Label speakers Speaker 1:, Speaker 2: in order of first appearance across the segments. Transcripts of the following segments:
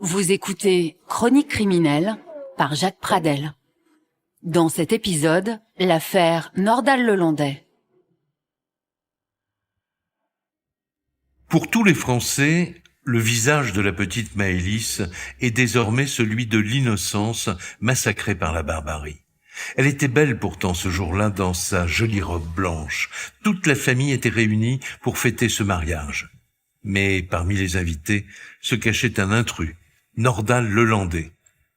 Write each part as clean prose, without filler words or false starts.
Speaker 1: Vous écoutez Chronique criminelle par Jacques Pradel. Dans cet épisode, l'affaire Nordal-Lelandais.
Speaker 2: Pour tous les Français, le visage de la petite Maëlys est désormais celui de l'innocence massacrée par la barbarie. Elle était belle pourtant ce jour-là dans sa jolie robe blanche. Toute la famille était réunie pour fêter ce mariage. Mais parmi les invités se cachait un intrus, Nordal-Lelandais.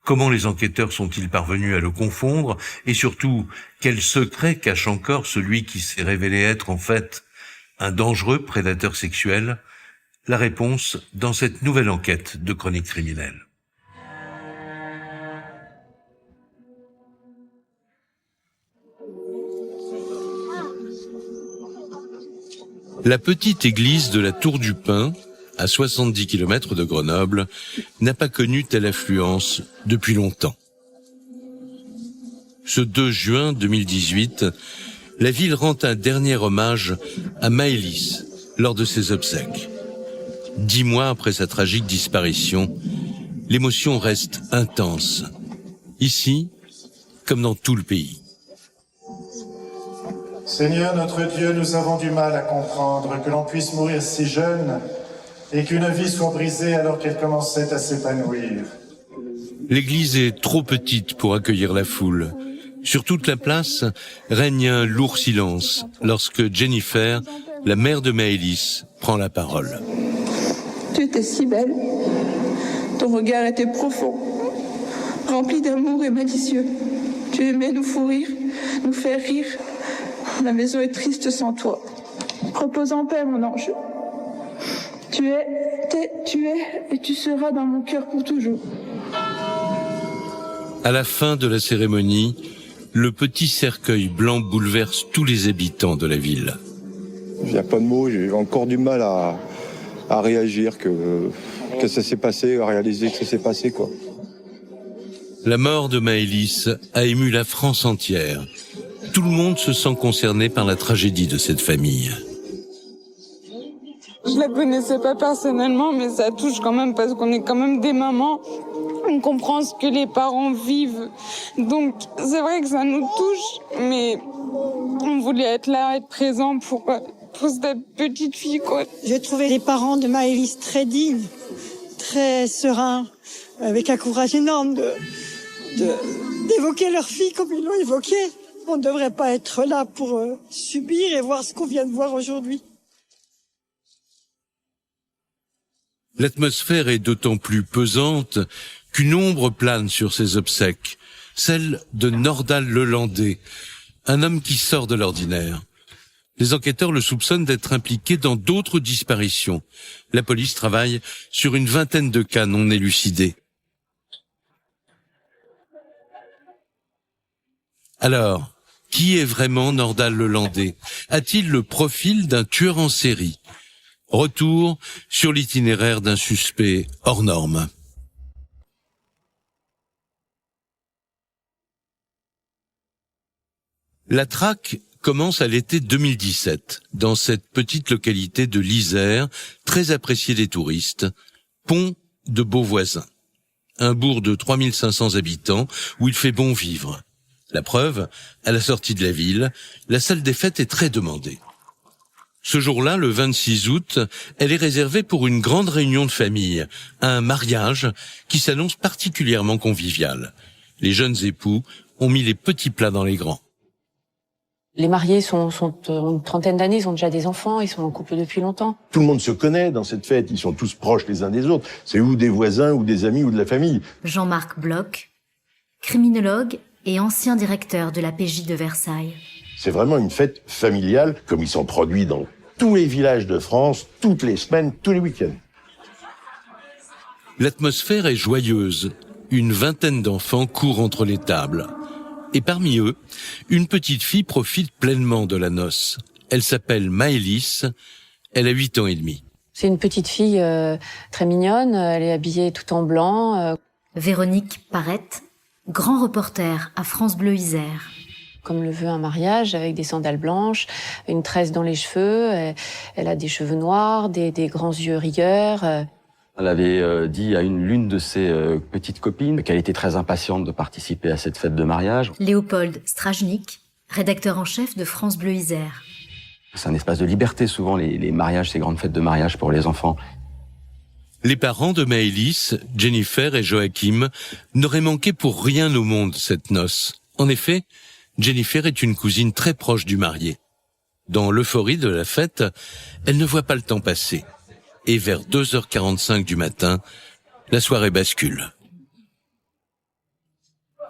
Speaker 2: Comment les enquêteurs sont-ils parvenus à le confondre? Et surtout, quel secret cache encore celui qui s'est révélé être en fait un dangereux prédateur sexuel? La réponse dans cette nouvelle enquête de Chronique criminelle. La petite église de la Tour du Pin, à 70 km de Grenoble, n'a pas connu telle affluence depuis longtemps. Ce 2 juin 2018, la ville rend un dernier hommage à Maëlys lors de ses obsèques. 10 mois après sa tragique disparition, l'émotion reste intense. Ici, comme dans tout le pays.
Speaker 3: Seigneur notre Dieu, nous avons du mal à comprendre que l'on puisse mourir si jeune et qu'une vie soit brisée alors qu'elle commençait à s'épanouir.
Speaker 2: L'église est trop petite pour accueillir la foule. Sur toute la place, règne un lourd silence lorsque Jennifer, la mère de Maëlys, prend la parole.
Speaker 4: Tu étais si belle. Ton regard était profond, rempli d'amour et malicieux. Tu aimais nous fou rire, nous faire rire. La maison est triste sans toi. Repose en paix, mon ange. Tu es et tu seras dans mon cœur pour toujours.
Speaker 2: À la fin de la cérémonie, le petit cercueil blanc bouleverse tous les habitants de la ville.
Speaker 5: Il n'y a pas de mots, j'ai encore du mal à réagir que ça s'est passé, à réaliser que ça s'est passé, quoi.
Speaker 2: La mort de Maëlys a ému la France entière. Tout le monde se sent concerné par la tragédie de cette famille.
Speaker 6: Je la connaissais pas personnellement, mais ça touche quand même parce qu'on est quand même des mamans. On comprend ce que les parents vivent. Donc, c'est vrai que ça nous touche, mais on voulait être là, être présent pour cette petite fille, quoi.
Speaker 7: J'ai trouvé les parents de Maëlys très dignes, très sereins, avec un courage énorme d'évoquer leur fille comme ils l'ont évoquée. On ne devrait pas être là pour subir et voir ce qu'on vient de voir aujourd'hui.
Speaker 2: L'atmosphère est d'autant plus pesante qu'une ombre plane sur ces obsèques, celle de Nordal-Lelandais, un homme qui sort de l'ordinaire. Les enquêteurs le soupçonnent d'être impliqué dans d'autres disparitions. La police travaille sur une vingtaine de cas non élucidés. Alors, qui est vraiment Nordal-Lelandais? A-t-il le profil d'un tueur en série? Retour sur l'itinéraire d'un suspect hors norme. La traque commence à l'été 2017, dans cette petite localité de l'Isère, très appréciée des touristes, Pont de Beauvoisin. Un bourg de 3500 habitants où il fait bon vivre. La preuve, à la sortie de la ville, la salle des fêtes est très demandée. Ce jour-là, le 26 août, elle est réservée pour une grande réunion de famille, un mariage qui s'annonce particulièrement convivial. Les jeunes époux ont mis les petits plats dans les grands.
Speaker 8: Les mariés ont une trentaine d'années, ils ont déjà des enfants, ils sont en couple depuis longtemps.
Speaker 9: Tout le monde se connaît dans cette fête, ils sont tous proches les uns des autres. C'est ou des voisins, ou des amis, ou de la famille.
Speaker 10: Jean-Marc Bloch, criminologue et ancien directeur de la PJ de Versailles.
Speaker 9: C'est vraiment une fête familiale, comme il s'en produit dans tous les villages de France, toutes les semaines, tous les week-ends.
Speaker 2: L'atmosphère est joyeuse. Une vingtaine d'enfants courent entre les tables. Et parmi eux, une petite fille profite pleinement de la noce. Elle s'appelle Maëlys, elle a 8 ans et demi.
Speaker 8: C'est une petite fille très mignonne, elle est habillée tout en blanc.
Speaker 10: Véronique Parette, grand reporter à France Bleu Isère.
Speaker 8: Comme le veut un mariage, avec des sandales blanches, une tresse dans les cheveux, elle a des cheveux noirs, des grands yeux rieurs.
Speaker 11: Elle avait dit à l'une de ses petites copines qu'elle était très impatiente de participer à cette fête de mariage.
Speaker 10: Léopold Strajnik, rédacteur en chef de France Bleu Isère.
Speaker 11: C'est un espace de liberté, souvent, les mariages, ces grandes fêtes de mariage pour les enfants.
Speaker 2: Les parents de Maëlys, Jennifer et Joachim, n'auraient manqué pour rien au monde cette noce. En effet, Jennifer est une cousine très proche du marié. Dans l'euphorie de la fête, elle ne voit pas le temps passer. Et vers 2h45 du matin, la soirée bascule.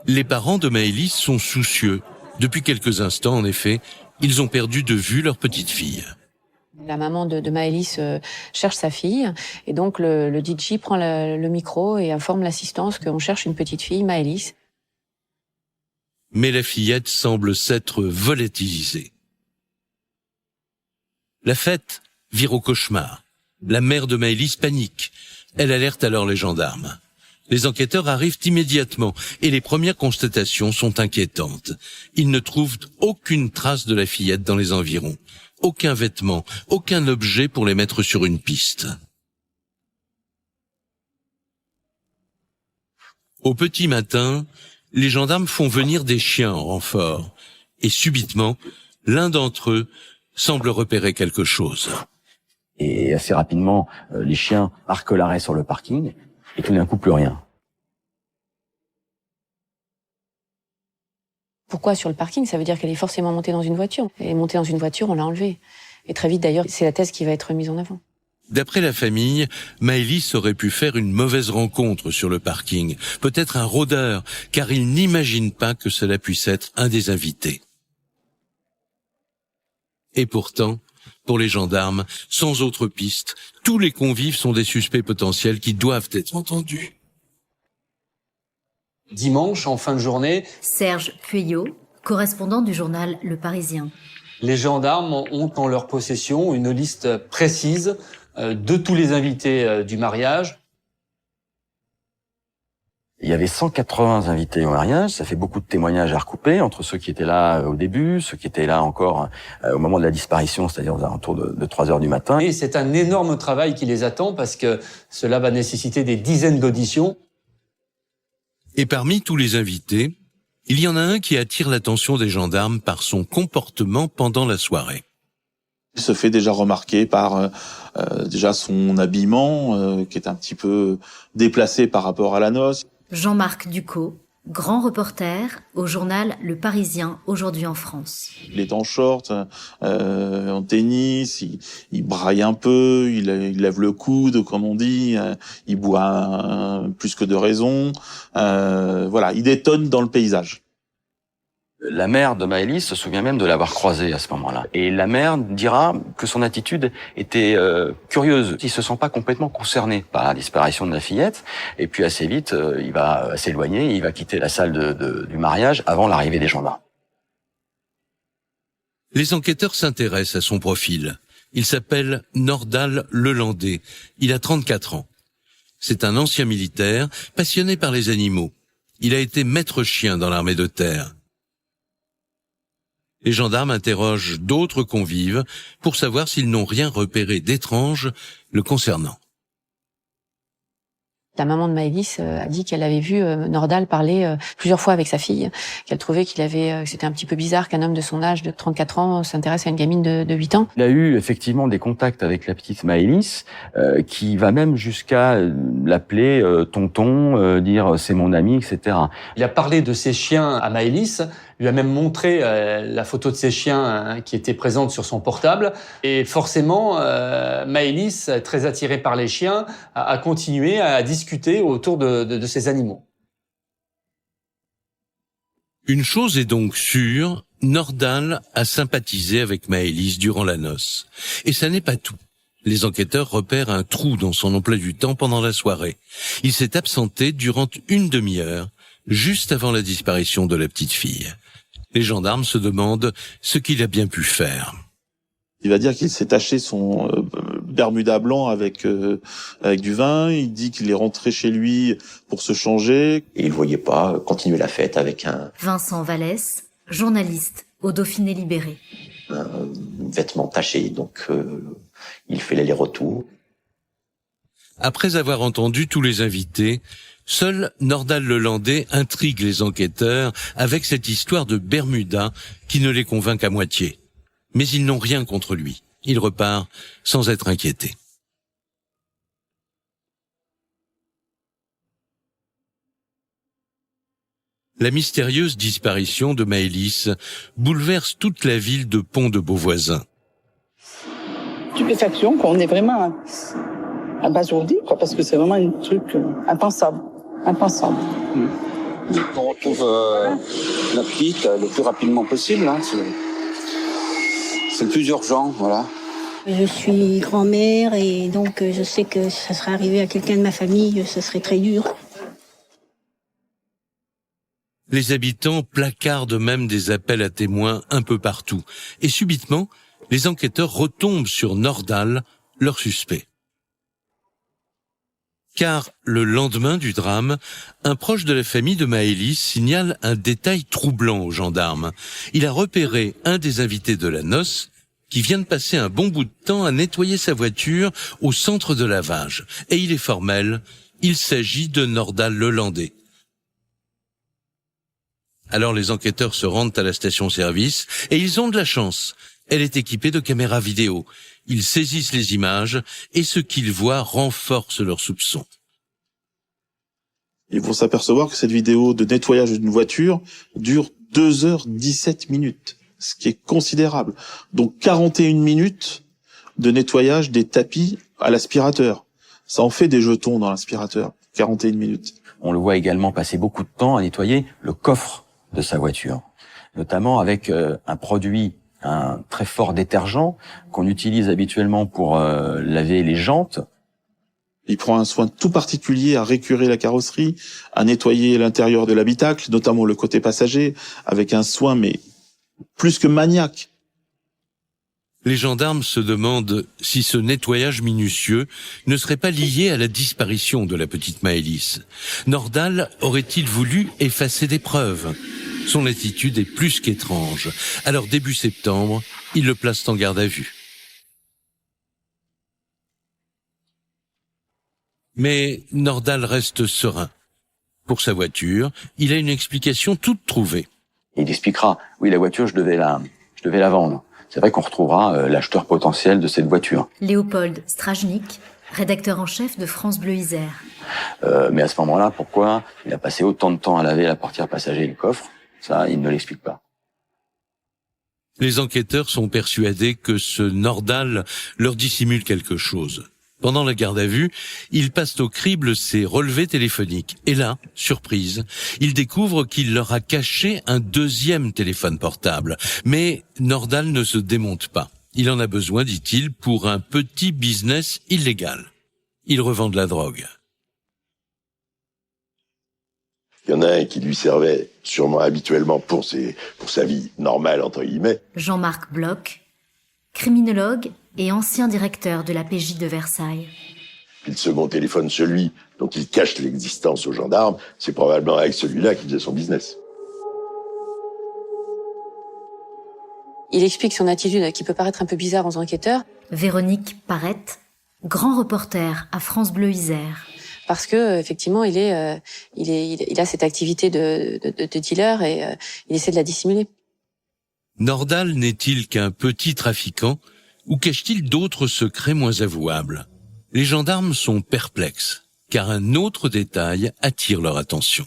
Speaker 2: Les parents de Maëlys sont soucieux. Depuis quelques instants, en effet, ils ont perdu de vue leur petite fille.
Speaker 8: La maman de Maëlys cherche sa fille, et donc le DJ prend le micro et informe l'assistance qu'on cherche une petite fille, Maëlys.
Speaker 2: Mais la fillette semble s'être volatilisée. La fête vire au cauchemar. La mère de Maëlys panique. Elle alerte alors les gendarmes. Les enquêteurs arrivent immédiatement et les premières constatations sont inquiétantes. Ils ne trouvent aucune trace de la fillette dans les environs. Aucun vêtement, aucun objet pour les mettre sur une piste. Au petit matin, les gendarmes font venir des chiens en renfort. Et subitement, l'un d'entre eux semble repérer quelque chose.
Speaker 11: Et assez rapidement, les chiens marquent l'arrêt sur le parking, et tout d'un coup, plus rien.
Speaker 8: Pourquoi sur le parking? Ça veut dire qu'elle est forcément montée dans une voiture. Elle est montée dans une voiture, on l'a enlevée. Et très vite d'ailleurs, c'est la thèse qui va être mise en avant.
Speaker 2: D'après la famille, Maëlys aurait pu faire une mauvaise rencontre sur le parking, peut-être un rôdeur, car ils n'imaginent pas que cela puisse être un des invités. Et pourtant, pour les gendarmes, sans autre piste, tous les convives sont des suspects potentiels qui doivent être entendus.
Speaker 12: Dimanche, en fin de journée,
Speaker 10: Serge Pueyo, correspondant du journal Le Parisien.
Speaker 12: les gendarmes ont en leur possession une liste précise de tous les invités du mariage.
Speaker 11: Il y avait 180 invités au mariage, ça fait beaucoup de témoignages à recouper entre ceux qui étaient là au début, ceux qui étaient là encore au moment de la disparition, c'est-à-dire aux alentours de 3 heures du matin.
Speaker 12: Et c'est un énorme travail qui les attend parce que cela va nécessiter des dizaines d'auditions.
Speaker 2: Et parmi tous les invités, il y en a un qui attire l'attention des gendarmes par son comportement pendant la soirée.
Speaker 13: Il se fait déjà remarquer par déjà son habillement qui est un petit peu déplacé par rapport à la noce.
Speaker 10: Jean-Marc Ducot, grand reporter au journal Le Parisien, aujourd'hui en France.
Speaker 13: Il est en short, en tennis, il braille un peu, il lève le coude, comme on dit, il boit plus que de raison. Voilà, il détonne dans le paysage.
Speaker 11: La mère de Maëlys se souvient même de l'avoir croisé à ce moment-là. Et la mère dira que son attitude était curieuse. Il se sent pas complètement concerné par la disparition de la fillette. Et puis assez vite, il va s'éloigner, il va quitter la salle du mariage avant l'arrivée des gendarmes.
Speaker 2: Les enquêteurs s'intéressent à son profil. Il s'appelle Nordal Lelandais. Il a 34 ans. C'est un ancien militaire, passionné par les animaux. Il a été maître chien dans l'armée de terre. Les gendarmes interrogent d'autres convives pour savoir s'ils n'ont rien repéré d'étrange le concernant.
Speaker 8: La maman de Maëlys a dit qu'elle avait vu Nordal parler plusieurs fois avec sa fille, qu'elle trouvait que c'était un petit peu bizarre qu'un homme de son âge, de 34 ans, s'intéresse à une gamine de 8 ans.
Speaker 11: Il a eu effectivement des contacts avec la petite Maëlys, qui va même jusqu'à l'appeler tonton, dire c'est mon ami, etc.
Speaker 12: Il a parlé de ses chiens à Maëlys, lui a même montré la photo de ses chiens qui était présente sur son portable. Et forcément, Maëlys, très attirée par les chiens, a continué à discuter autour de ces animaux.
Speaker 2: Une chose est donc sûre, Nordal a sympathisé avec Maëlys durant la noce. Et ça n'est pas tout. Les enquêteurs repèrent un trou dans son emploi du temps pendant la soirée. Il s'est absenté durant une demi-heure, juste avant la disparition de la petite fille. Les gendarmes se demandent ce qu'il a bien pu faire.
Speaker 13: Il va dire qu'il s'est taché son bermuda blanc avec du vin. Il dit qu'il est rentré chez lui pour se changer.
Speaker 14: Et il ne voyait pas continuer la fête avec un...
Speaker 10: Vincent Vallès, journaliste au Dauphiné Libéré.
Speaker 14: Un vêtement taché, donc il fait l'aller-retour.
Speaker 2: Après avoir entendu tous les invités, seul Nordal Lelandais intrigue les enquêteurs avec cette histoire de Bermuda qui ne les convainc qu'à moitié. Mais ils n'ont rien contre lui. Il repart sans être inquiété. La mystérieuse disparition de Maëlys bouleverse toute la ville de Pont-de-Beauvoisin.
Speaker 15: Stupéfaction, on est vraiment abasourdi, parce que c'est vraiment un truc impensable. Impensable.
Speaker 16: On retrouve la petite le plus rapidement possible. Hein. C'est le plus urgent, voilà.
Speaker 17: Je suis grand-mère et donc je sais que ça serait arrivé à quelqu'un de ma famille, ce serait très dur.
Speaker 2: Les habitants placardent même des appels à témoins un peu partout. Et subitement, les enquêteurs retombent sur Nordal, leur suspect. Car le lendemain du drame, un proche de la famille de Maëlys signale un détail troublant aux gendarmes. Il a repéré un des invités de la noce qui vient de passer un bon bout de temps à nettoyer sa voiture au centre de lavage. Et il est formel, il s'agit de Nordal Lelandais. Alors les enquêteurs se rendent à la station-service et ils ont de la chance. Elle est équipée de caméras vidéo. Ils saisissent les images et ce qu'ils voient renforce leurs soupçons.
Speaker 13: Ils vont s'apercevoir que cette vidéo de nettoyage d'une voiture dure 2h17, ce qui est considérable. Donc 41 minutes de nettoyage des tapis à l'aspirateur. Ça en fait des jetons dans l'aspirateur, 41 minutes.
Speaker 11: On le voit également passer beaucoup de temps à nettoyer le coffre de sa voiture, notamment avec un produit, un très fort détergent qu'on utilise habituellement pour laver les jantes.
Speaker 13: Il prend un soin tout particulier à récurer la carrosserie, à nettoyer l'intérieur de l'habitacle, notamment le côté passager, avec un soin mais plus que maniaque.
Speaker 2: Les gendarmes se demandent si ce nettoyage minutieux ne serait pas lié à la disparition de la petite Maëlys. Nordal aurait-il voulu effacer des preuves ? Son attitude est plus qu'étrange. Alors début septembre, ils le placent en garde à vue. Mais Nordal reste serein. Pour sa voiture, il a une explication toute trouvée.
Speaker 11: Il expliquera, oui, la voiture, je devais la vendre. C'est vrai qu'on retrouvera l'acheteur potentiel de cette voiture.
Speaker 10: Léopold Strajnik, rédacteur en chef de France Bleu Isère.
Speaker 11: Mais à ce moment-là, pourquoi il a passé autant de temps à laver la portière passager et le coffre ? Ça, il ne l'explique pas.
Speaker 2: Les enquêteurs sont persuadés que ce Nordal leur dissimule quelque chose. Pendant la garde à vue, ils passent au crible ses relevés téléphoniques. Et là, surprise, ils découvrent qu'il leur a caché un deuxième téléphone portable. Mais Nordal ne se démonte pas. Il en a besoin, dit-il, pour un petit business illégal. Il revend de la drogue.
Speaker 9: Il y en a un qui lui servait sûrement habituellement pour sa vie normale, entre guillemets.
Speaker 10: Jean-Marc Bloch, criminologue et ancien directeur de la PJ de Versailles.
Speaker 9: Puis le second téléphone, celui dont il cache l'existence aux gendarmes, c'est probablement avec celui-là qu'il faisait son business.
Speaker 8: Il explique son attitude qui peut paraître un peu bizarre aux enquêteurs.
Speaker 10: Véronique Parette, grand reporter à France Bleu Isère.
Speaker 8: Parce que effectivement, il a cette activité de dealer et il essaie de la dissimuler.
Speaker 2: Nordal n'est-il qu'un petit trafiquant ou cache-t-il d'autres secrets moins avouables ? Les gendarmes sont perplexes, car un autre détail attire leur attention.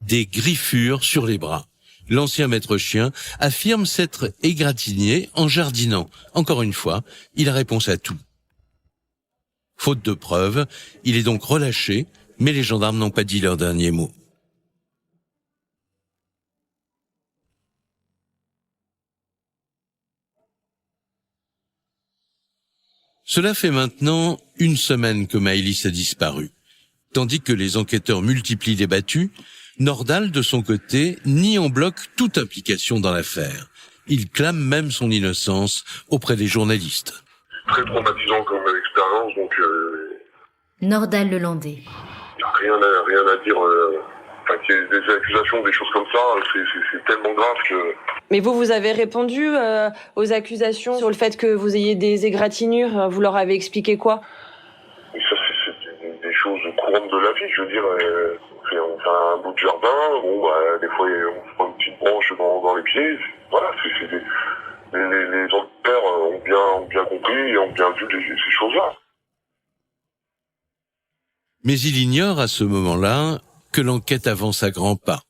Speaker 2: Des griffures sur les bras. L'ancien maître chien affirme s'être égratigné en jardinant. Encore une fois, il a réponse à tout. Faute de preuves, il est donc relâché, mais les gendarmes n'ont pas dit leur dernier mot. Cela fait maintenant une semaine que Maëlys a disparu. Tandis que les enquêteurs multiplient les battues, Nordal, de son côté, nie en bloc toute implication dans l'affaire. Il clame même son innocence auprès des journalistes.
Speaker 18: Très traumatisant comme expérience, donc...
Speaker 10: Nordal Lelandais.
Speaker 18: Il n'y a rien à dire Enfin, qu'il y ait des accusations, des choses comme ça, c'est tellement grave que...
Speaker 19: Mais vous avez répondu aux accusations sur le fait que vous ayez des égratignures. Vous leur avez expliqué quoi?
Speaker 18: Et ça, c'est des choses courantes de la vie, je veux dire. On fait un bout de jardin, bon, bah, des fois, on se prend une petite branche dans les pieds. Voilà, les enquêteurs ont bien compris et ont bien vu ces choses-là.
Speaker 2: Mais il ignore à ce moment-là que l'enquête avance à grands pas,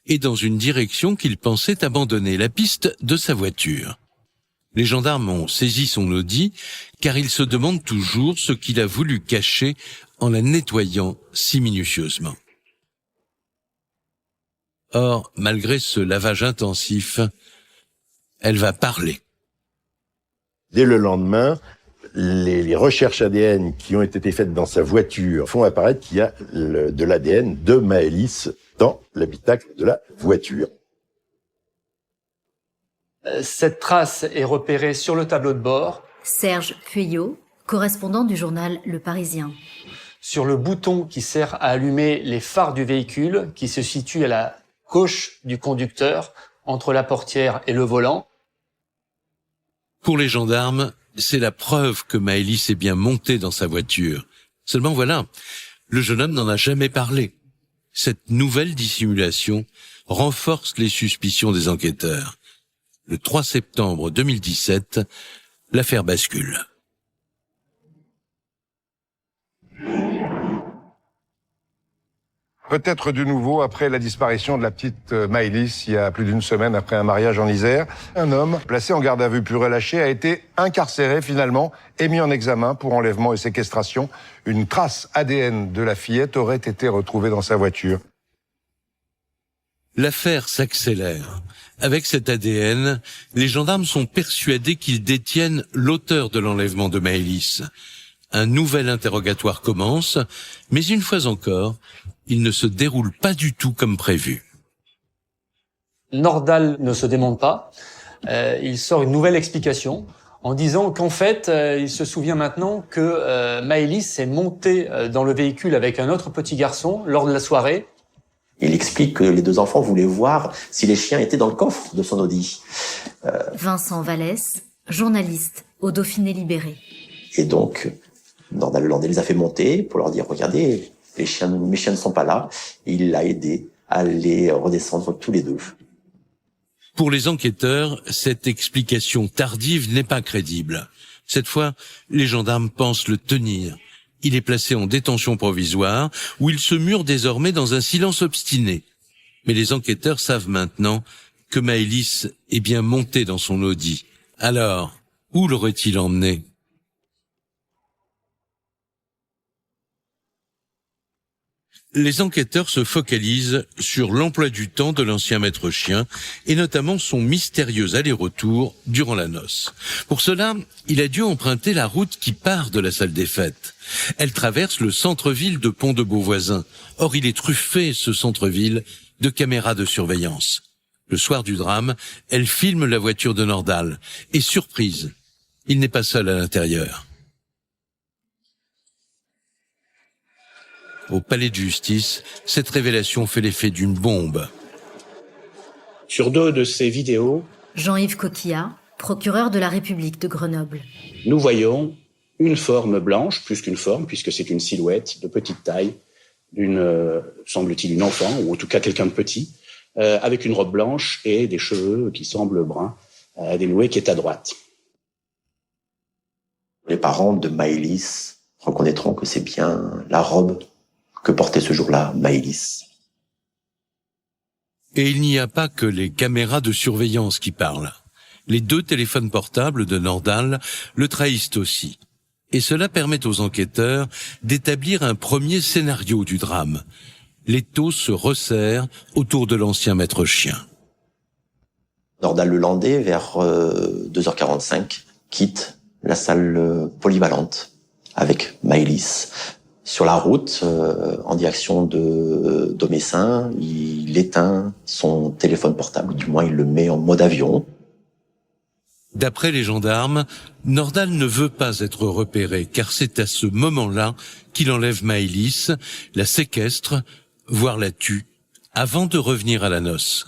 Speaker 2: et dans une direction qu'il pensait abandonner, la piste de sa voiture. Les gendarmes ont saisi son Audi, car ils se demandent toujours ce qu'il a voulu cacher en la nettoyant si minutieusement. Or, malgré ce lavage intensif, elle va parler.
Speaker 9: Dès le lendemain, les recherches ADN qui ont été faites dans sa voiture font apparaître qu'il y a de l'ADN de Maëlys dans l'habitacle de la voiture.
Speaker 12: Cette trace est repérée sur le tableau de bord.
Speaker 10: Serge Pueyo, correspondant du journal Le Parisien.
Speaker 12: Sur le bouton qui sert à allumer les phares du véhicule, qui se situe à la gauche du conducteur, entre la portière et le volant.
Speaker 2: Pour les gendarmes, c'est la preuve que Maëlys est bien montée dans sa voiture. Seulement voilà, le jeune homme n'en a jamais parlé. Cette nouvelle dissimulation renforce les suspicions des enquêteurs. Le 3 septembre 2017, l'affaire bascule.
Speaker 20: Peut-être de nouveau après la disparition de la petite Maëlys, il y a plus d'une semaine après un mariage en Isère. Un homme placé en garde à vue puis relâché a été incarcéré finalement et mis en examen pour enlèvement et séquestration. Une trace ADN de la fillette aurait été retrouvée dans sa voiture.
Speaker 2: L'affaire s'accélère. Avec cet ADN, les gendarmes sont persuadés qu'ils détiennent l'auteur de l'enlèvement de Maëlys. Un nouvel interrogatoire commence, mais une fois encore, il ne se déroule pas du tout comme prévu.
Speaker 12: Nordal ne se démonte pas. Il sort une nouvelle explication en disant qu'en fait, il se souvient maintenant que Maëlys est montée dans le véhicule avec un autre petit garçon lors de la soirée.
Speaker 14: Il explique que les deux enfants voulaient voir si les chiens étaient dans le coffre de son Audi.
Speaker 10: Vincent Vallès, journaliste au Dauphiné Libéré.
Speaker 14: Et donc, Nordal Lelandais les a fait monter pour leur dire « Regardez, mes chiens ne sont pas là. » Et il l'a aidé à les redescendre tous les deux.
Speaker 2: Pour les enquêteurs, cette explication tardive n'est pas crédible. Cette fois, les gendarmes pensent le tenir. Il est placé en détention provisoire, où il se mure désormais dans un silence obstiné. Mais les enquêteurs savent maintenant que Maëlys est bien montée dans son Audi. Alors, où l'aurait-il emmené ? Les enquêteurs se focalisent sur l'emploi du temps de l'ancien maître chien et notamment son mystérieux aller-retour durant la noce. Pour cela, il a dû emprunter la route qui part de la salle des fêtes. Elle traverse le centre-ville de Pont-de-Beauvoisin. Or, il est truffé, ce centre-ville, de caméras de surveillance. Le soir du drame, elle filme la voiture de Nordal. Et surprise, il n'est pas seul à l'intérieur. Au palais de justice, cette révélation fait l'effet d'une bombe.
Speaker 21: Sur deux de ces vidéos,
Speaker 10: Jean-Yves Coquillat, procureur de la République de Grenoble.
Speaker 21: Nous voyons une forme blanche, plus qu'une forme, puisque c'est une silhouette de petite taille, semble-t-il, une enfant, ou en tout cas quelqu'un de petit, avec une robe blanche et des cheveux qui semblent bruns, dénoués, qui est à droite.
Speaker 14: Les parents de Maëlys reconnaîtront que c'est bien la robe que portait ce jour-là Maëlys.
Speaker 2: Et il n'y a pas que les caméras de surveillance qui parlent. Les 2 téléphones portables de Nordal le trahissent aussi. Et cela permet aux enquêteurs d'établir un premier scénario du drame. L'étau se resserre autour de l'ancien maître chien.
Speaker 14: Nordal Lelandais, vers 2h45, quitte la salle polyvalente avec Maëlys. Sur la route, en direction de Domessin, il éteint son téléphone portable, ou du moins il le met en mode avion.
Speaker 2: D'après les gendarmes, Nordal ne veut pas être repéré, car c'est à ce moment-là qu'il enlève Maëlys, la séquestre, voire la tue, avant de revenir à la noce.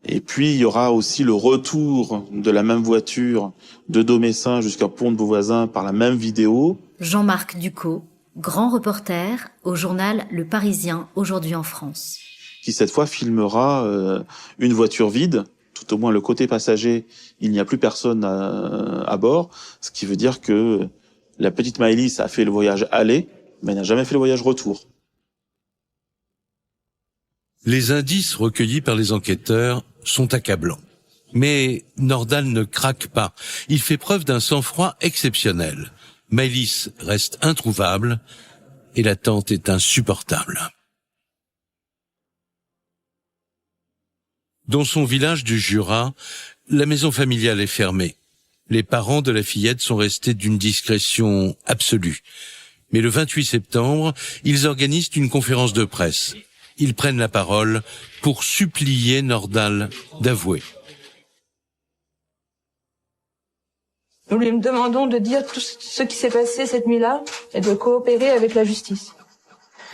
Speaker 13: Et puis, il y aura aussi le retour de la même voiture de Domessin jusqu'à Pont-de-Beauvoisin par la même vidéo.
Speaker 10: Jean-Marc Ducot, grand reporter au journal Le Parisien, aujourd'hui en France.
Speaker 13: Qui cette fois filmera une voiture vide, tout au moins le côté passager, il n'y a plus personne à bord, ce qui veut dire que la petite Maëlys a fait le voyage aller, mais n'a jamais fait le voyage retour.
Speaker 2: Les indices recueillis par les enquêteurs sont accablants. Mais Nordal ne craque pas. Il fait preuve d'un sang-froid exceptionnel. Maëlys reste introuvable et l'attente est insupportable. Dans son village du Jura, la maison familiale est fermée. Les parents de la fillette sont restés d'une discrétion absolue. Mais le 28 septembre, ils organisent une conférence de presse. Ils prennent la parole pour supplier Nordal d'avouer.
Speaker 4: Nous lui demandons de dire tout ce qui s'est passé cette nuit-là et de coopérer avec la justice.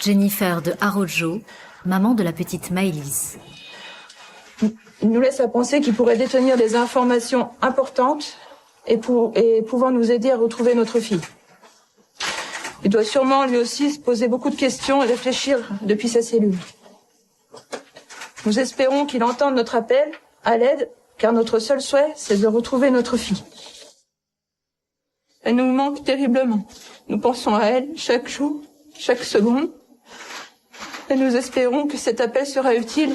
Speaker 10: Jennifer de Arrojo, maman de la petite Maëlys.
Speaker 4: Il nous laisse à penser qu'il pourrait détenir des informations importantes et pouvant nous aider à retrouver notre fille. Il doit sûrement lui aussi se poser beaucoup de questions et réfléchir depuis sa cellule. Nous espérons qu'il entende notre appel à l'aide, car notre seul souhait, c'est de retrouver notre fille. Elle nous manque terriblement. Nous pensons à elle chaque jour, chaque seconde. Et nous espérons que cet appel sera utile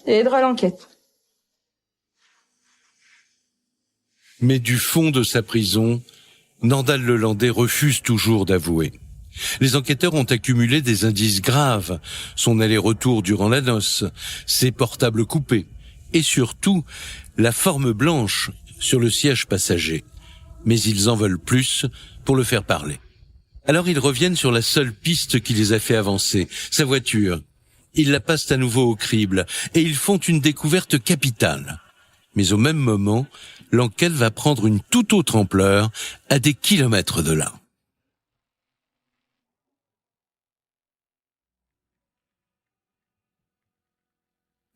Speaker 4: et aidera l'enquête.
Speaker 2: Mais du fond de sa prison, Nordal Lelandais refuse toujours d'avouer. Les enquêteurs ont accumulé des indices graves, son aller-retour durant la noce, ses portables coupés, et surtout la forme blanche sur le siège passager. Mais ils en veulent plus pour le faire parler. Alors ils reviennent sur la seule piste qui les a fait avancer, sa voiture. Ils la passent à nouveau au crible, et ils font une découverte capitale. Mais au même moment, l'enquête va prendre une toute autre ampleur à des kilomètres de là.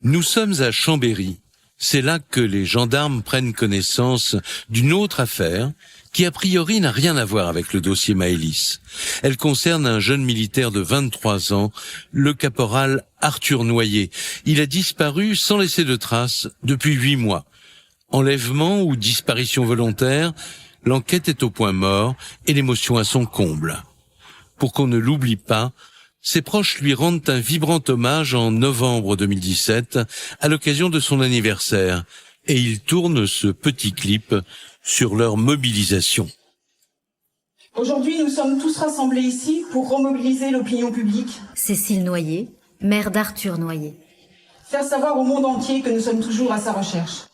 Speaker 2: Nous sommes à Chambéry. C'est là que les gendarmes prennent connaissance d'une autre affaire qui a priori n'a rien à voir avec le dossier Maëlys. Elle concerne un jeune militaire de 23 ans, le caporal Arthur Noyer. Il a disparu sans laisser de traces depuis 8 mois. Enlèvement ou disparition volontaire, l'enquête est au point mort et l'émotion à son comble. Pour qu'on ne l'oublie pas, ses proches lui rendent un vibrant hommage en novembre 2017 à l'occasion de son anniversaire et ils tournent ce petit clip sur leur mobilisation.
Speaker 1: Aujourd'hui, nous sommes tous rassemblés ici pour remobiliser l'opinion publique.
Speaker 10: Cécile Noyer, mère d'Arthur Noyer.
Speaker 1: Faire savoir au monde entier que nous sommes toujours à sa recherche.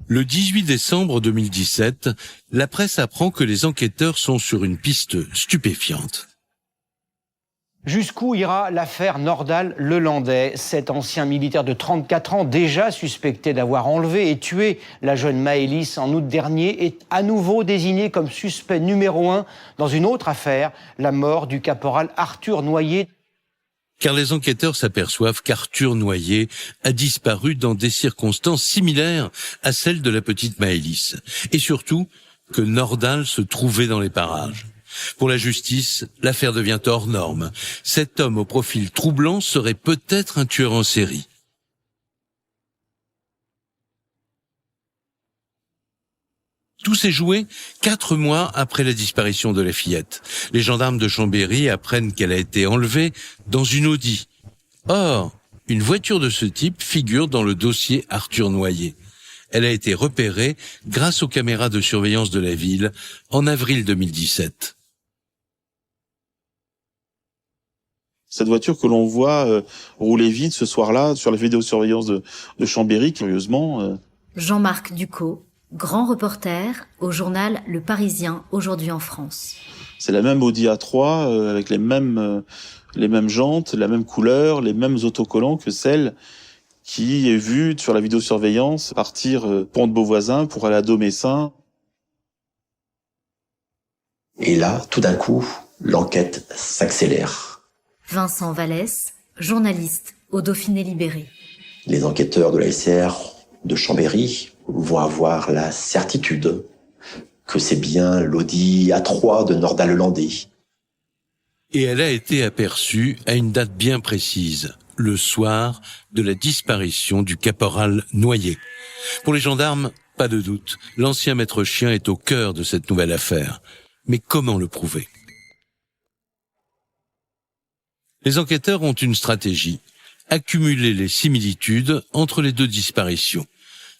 Speaker 2: Le 18 décembre 2017, la presse apprend que les enquêteurs sont sur une piste stupéfiante.
Speaker 22: Jusqu'où ira l'affaire Nordal Lelandais? Cet ancien militaire de 34 ans, déjà suspecté d'avoir enlevé et tué la jeune Maëlys en août dernier, est à nouveau désigné comme suspect numéro 1 dans une autre affaire, la mort du caporal Arthur Noyer.
Speaker 2: Car les enquêteurs s'aperçoivent qu'Arthur Noyer a disparu dans des circonstances similaires à celles de la petite Maëlys. Et surtout, que Nordal se trouvait dans les parages. Pour la justice, l'affaire devient hors norme. Cet homme au profil troublant serait peut-être un tueur en série. Tout s'est joué 4 mois après la disparition de la fillette. Les gendarmes de Chambéry apprennent qu'elle a été enlevée dans une Audi. Or, une voiture de ce type figure dans le dossier Arthur Noyer. Elle a été repérée grâce aux caméras de surveillance de la ville en avril 2017.
Speaker 13: Cette voiture que l'on voit rouler vite ce soir-là sur la vidéosurveillance de Chambéry, curieusement.
Speaker 10: Jean-Marc Ducot, grand reporter au journal Le Parisien, aujourd'hui en France.
Speaker 13: C'est la même Audi A3 avec les mêmes jantes, la même couleur, les mêmes autocollants que celle qui est vu sur la vidéosurveillance partir pont de Beauvoisin pour aller à Domessin.
Speaker 14: Et là, tout d'un coup, l'enquête s'accélère.
Speaker 10: Vincent Vallès, journaliste au Dauphiné Libéré.
Speaker 14: Les enquêteurs de la SR de Chambéry vont avoir la certitude que c'est bien l'Audi A3 de Nordal-Lelandais.
Speaker 2: Et elle a été aperçue à une date bien précise, le soir de la disparition du caporal Noyer. Pour les gendarmes, pas de doute, l'ancien maître chien est au cœur de cette nouvelle affaire. Mais comment le prouver? Les enquêteurs ont une stratégie, accumuler les similitudes entre les deux disparitions.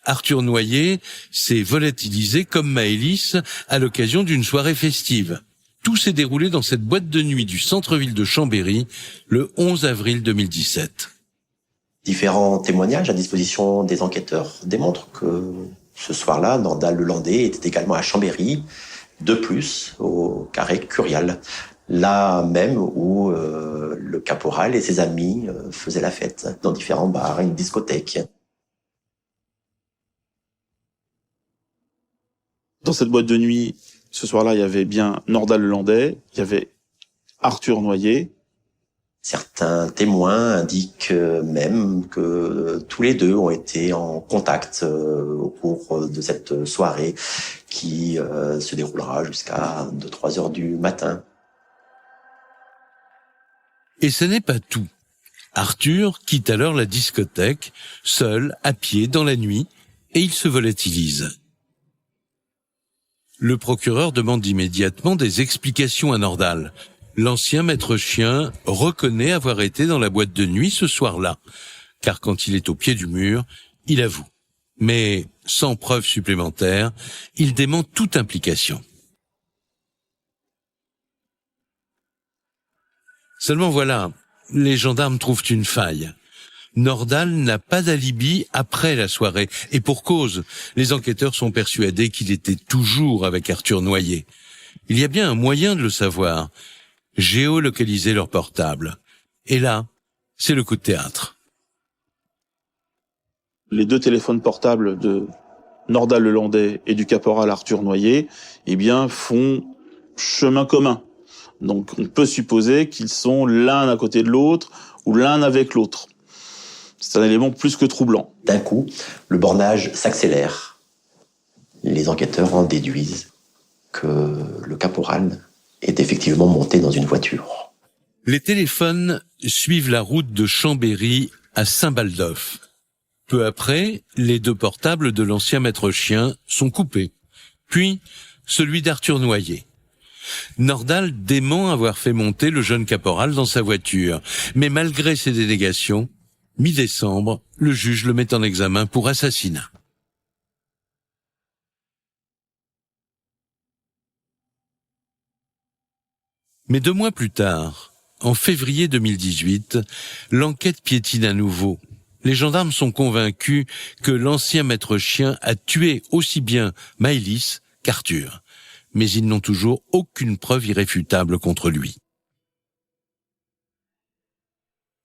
Speaker 2: Arthur Noyer s'est volatilisé comme Maëlys à l'occasion d'une soirée festive. Tout s'est déroulé dans cette boîte de nuit du centre-ville de Chambéry le 11 avril 2017.
Speaker 14: Différents témoignages à disposition des enquêteurs démontrent que ce soir-là, Nordal-Lelandais était également à Chambéry, de plus au carré Curial, là même où le caporal et ses amis faisaient la fête, dans différents bars, une discothèque.
Speaker 13: Dans cette boîte de nuit, ce soir-là, il y avait bien Nordal-Lelandais, il y avait Arthur Noyer.
Speaker 14: Certains témoins indiquent même que tous les deux ont été en contact au cours de cette soirée qui se déroulera jusqu'à 2-3 heures du matin.
Speaker 2: Et ce n'est pas tout. Arthur quitte alors la discothèque, seul, à pied, dans la nuit, et il se volatilise. Le procureur demande immédiatement des explications à Nordal. L'ancien maître chien reconnaît avoir été dans la boîte de nuit ce soir-là, car quand il est au pied du mur, il avoue. Mais sans preuve supplémentaire, il dément toute implication. Seulement voilà, les gendarmes trouvent une faille. Nordal n'a pas d'alibi après la soirée, et pour cause, les enquêteurs sont persuadés qu'il était toujours avec Arthur Noyer. Il y a bien un moyen de le savoir, géolocaliser leur portable. Et là, c'est le coup de théâtre.
Speaker 13: Les deux téléphones portables de Nordal-Lelandais et du caporal Arthur Noyer, eh bien, font chemin commun. Donc, on peut supposer qu'ils sont l'un à côté de l'autre ou l'un avec l'autre. C'est un élément plus que troublant.
Speaker 14: D'un coup, le bornage s'accélère. Les enquêteurs en déduisent que le caporal est effectivement monté dans une voiture.
Speaker 2: Les téléphones suivent la route de Chambéry à Saint-Baldoff. Peu après, les deux portables de l'ancien maître chien sont coupés. Puis, celui d'Arthur Noyer. Nordal dément avoir fait monter le jeune caporal dans sa voiture. Mais malgré ses dénégations, mi-décembre, le juge le met en examen pour assassinat. Mais 2 mois plus tard, en février 2018, l'enquête piétine à nouveau. Les gendarmes sont convaincus que l'ancien maître chien a tué aussi bien Maëlys qu'Arthur. Mais ils n'ont toujours aucune preuve irréfutable contre lui.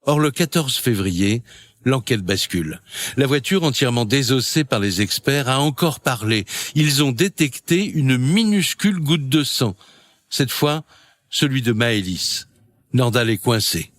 Speaker 2: Or, le 14 février, l'enquête bascule. La voiture, entièrement désossée par les experts, a encore parlé. Ils ont détecté une minuscule goutte de sang. Cette fois, celui de Maëlys. Nordal est coincé.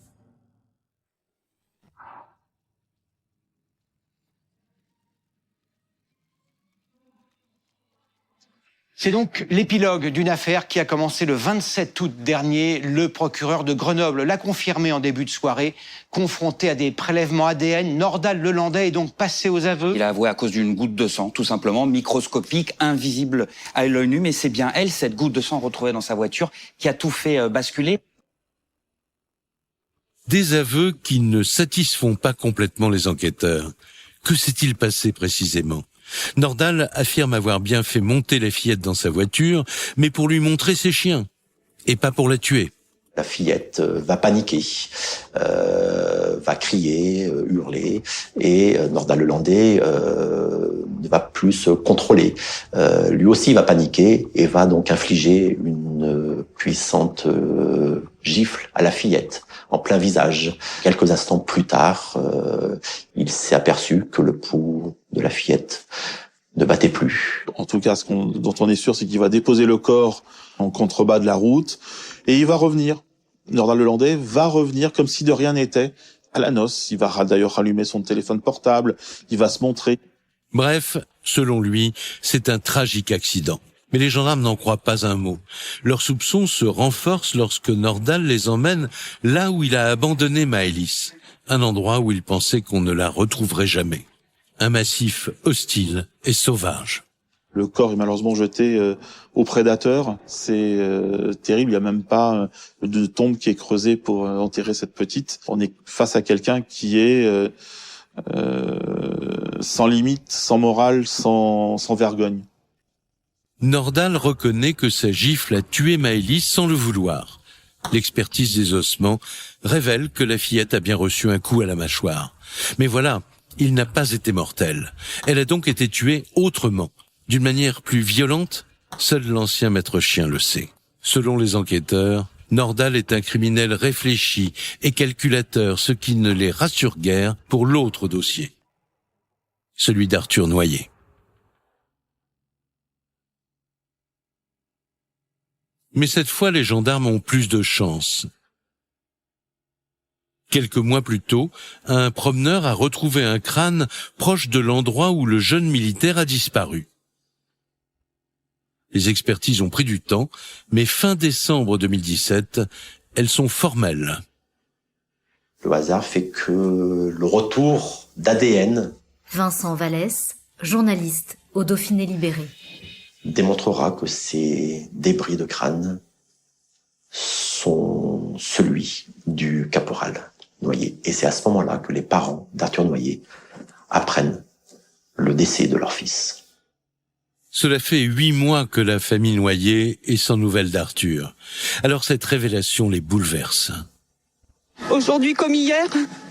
Speaker 22: C'est donc l'épilogue d'une affaire qui a commencé le 27 août dernier. Le procureur de Grenoble l'a confirmé en début de soirée. Confronté à des prélèvements ADN, Nordal-Lelandais est donc passé aux aveux.
Speaker 3: Il a avoué à cause d'une goutte de sang, tout simplement, microscopique, invisible à l'œil nu. Mais c'est bien elle, cette goutte de sang retrouvée dans sa voiture, qui a tout fait basculer.
Speaker 2: Des aveux qui ne satisfont pas complètement les enquêteurs. Que s'est-il passé précisément ? Nordal affirme avoir bien fait monter la fillette dans sa voiture, mais pour lui montrer ses chiens, et pas pour la tuer.
Speaker 14: La fillette va paniquer, va crier, hurler, et Nordal-Lelandais ne va plus se contrôler. Lui aussi va paniquer et va donc infliger une puissante gifle à la fillette en plein visage. Quelques instants plus tard, il s'est aperçu que le pouls de la fillette ne battait plus.
Speaker 13: En tout cas, dont on est sûr, c'est qu'il va déposer le corps en contrebas de la route et il va revenir. Nordal Lelandais va revenir comme si de rien n'était à la noce. Il va d'ailleurs rallumer son téléphone portable, il va se montrer.
Speaker 2: Bref, selon lui, c'est un tragique accident. Mais les gendarmes n'en croient pas un mot. Leurs soupçons se renforcent lorsque Nordal les emmène là où il a abandonné Maëlys, un endroit où il pensait qu'on ne la retrouverait jamais. Un massif hostile et sauvage.
Speaker 13: Le corps est malheureusement jeté aux prédateurs. C'est terrible. Il n'y a même pas de tombe qui est creusée pour enterrer cette petite. On est face à quelqu'un qui est sans limite, sans morale, sans vergogne.
Speaker 2: Nordal reconnaît que sa gifle a tué Maëlys sans le vouloir. L'expertise des ossements révèle que la fillette a bien reçu un coup à la mâchoire. Mais voilà, il n'a pas été mortel. Elle a donc été tuée autrement. D'une manière plus violente, seul l'ancien maître chien le sait. Selon les enquêteurs, Nordal est un criminel réfléchi et calculateur, ce qui ne les rassure guère pour l'autre dossier, celui d'Arthur Noyer. Mais cette fois, les gendarmes ont plus de chance. Quelques mois plus tôt, un promeneur a retrouvé un crâne proche de l'endroit où le jeune militaire a disparu. Les expertises ont pris du temps, mais fin décembre 2017, elles sont formelles.
Speaker 14: Le hasard fait que le retour d'ADN
Speaker 10: Vincent Vallès, journaliste au Dauphiné Libéré,
Speaker 14: démontrera que ces débris de crâne sont celui du caporal Noyer. Et c'est à ce moment-là que les parents d'Arthur Noyer apprennent le décès de leur fils.
Speaker 2: Cela fait 8 mois que la famille Noyer est sans nouvelles d'Arthur. Alors cette révélation les bouleverse.
Speaker 1: Aujourd'hui comme hier,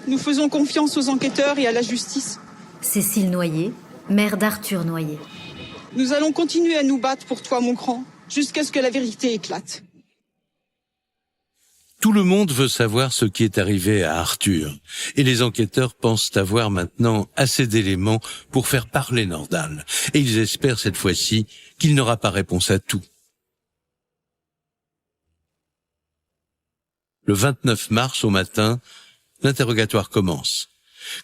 Speaker 1: nous faisons confiance aux enquêteurs et à la justice.
Speaker 10: Cécile Noyer, mère d'Arthur Noyer.
Speaker 1: Nous allons continuer à nous battre pour toi, mon grand, jusqu'à ce que la vérité éclate.
Speaker 2: Tout le monde veut savoir ce qui est arrivé à Arthur, et les enquêteurs pensent avoir maintenant assez d'éléments pour faire parler Nordal, et ils espèrent cette fois-ci qu'il n'aura pas réponse à tout. Le 29 mars au matin, l'interrogatoire commence.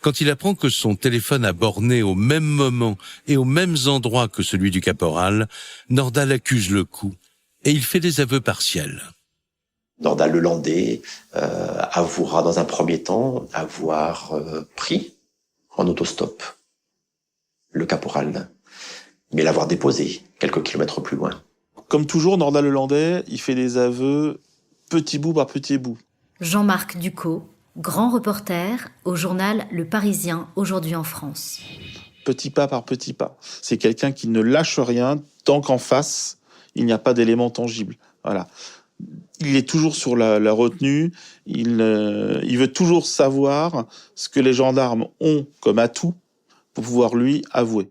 Speaker 2: Quand il apprend que son téléphone a borné au même moment et aux mêmes endroits que celui du caporal, Nordal accuse le coup, et il fait des aveux partiels.
Speaker 14: Nordal Lelandais avouera dans un premier temps avoir pris en autostop le caporal, mais l'avoir déposé quelques kilomètres plus loin.
Speaker 13: Comme toujours, Nordal Lelandais, il fait des aveux petit bout par petit bout.
Speaker 10: Jean-Marc Ducot, grand reporter au journal Le Parisien, aujourd'hui en France.
Speaker 13: Petit pas par petit pas. C'est quelqu'un qui ne lâche rien tant qu'en face, il n'y a pas d'éléments tangibles. Voilà. Il est toujours sur la retenue, il veut toujours savoir ce que les gendarmes ont comme atout pour pouvoir lui avouer.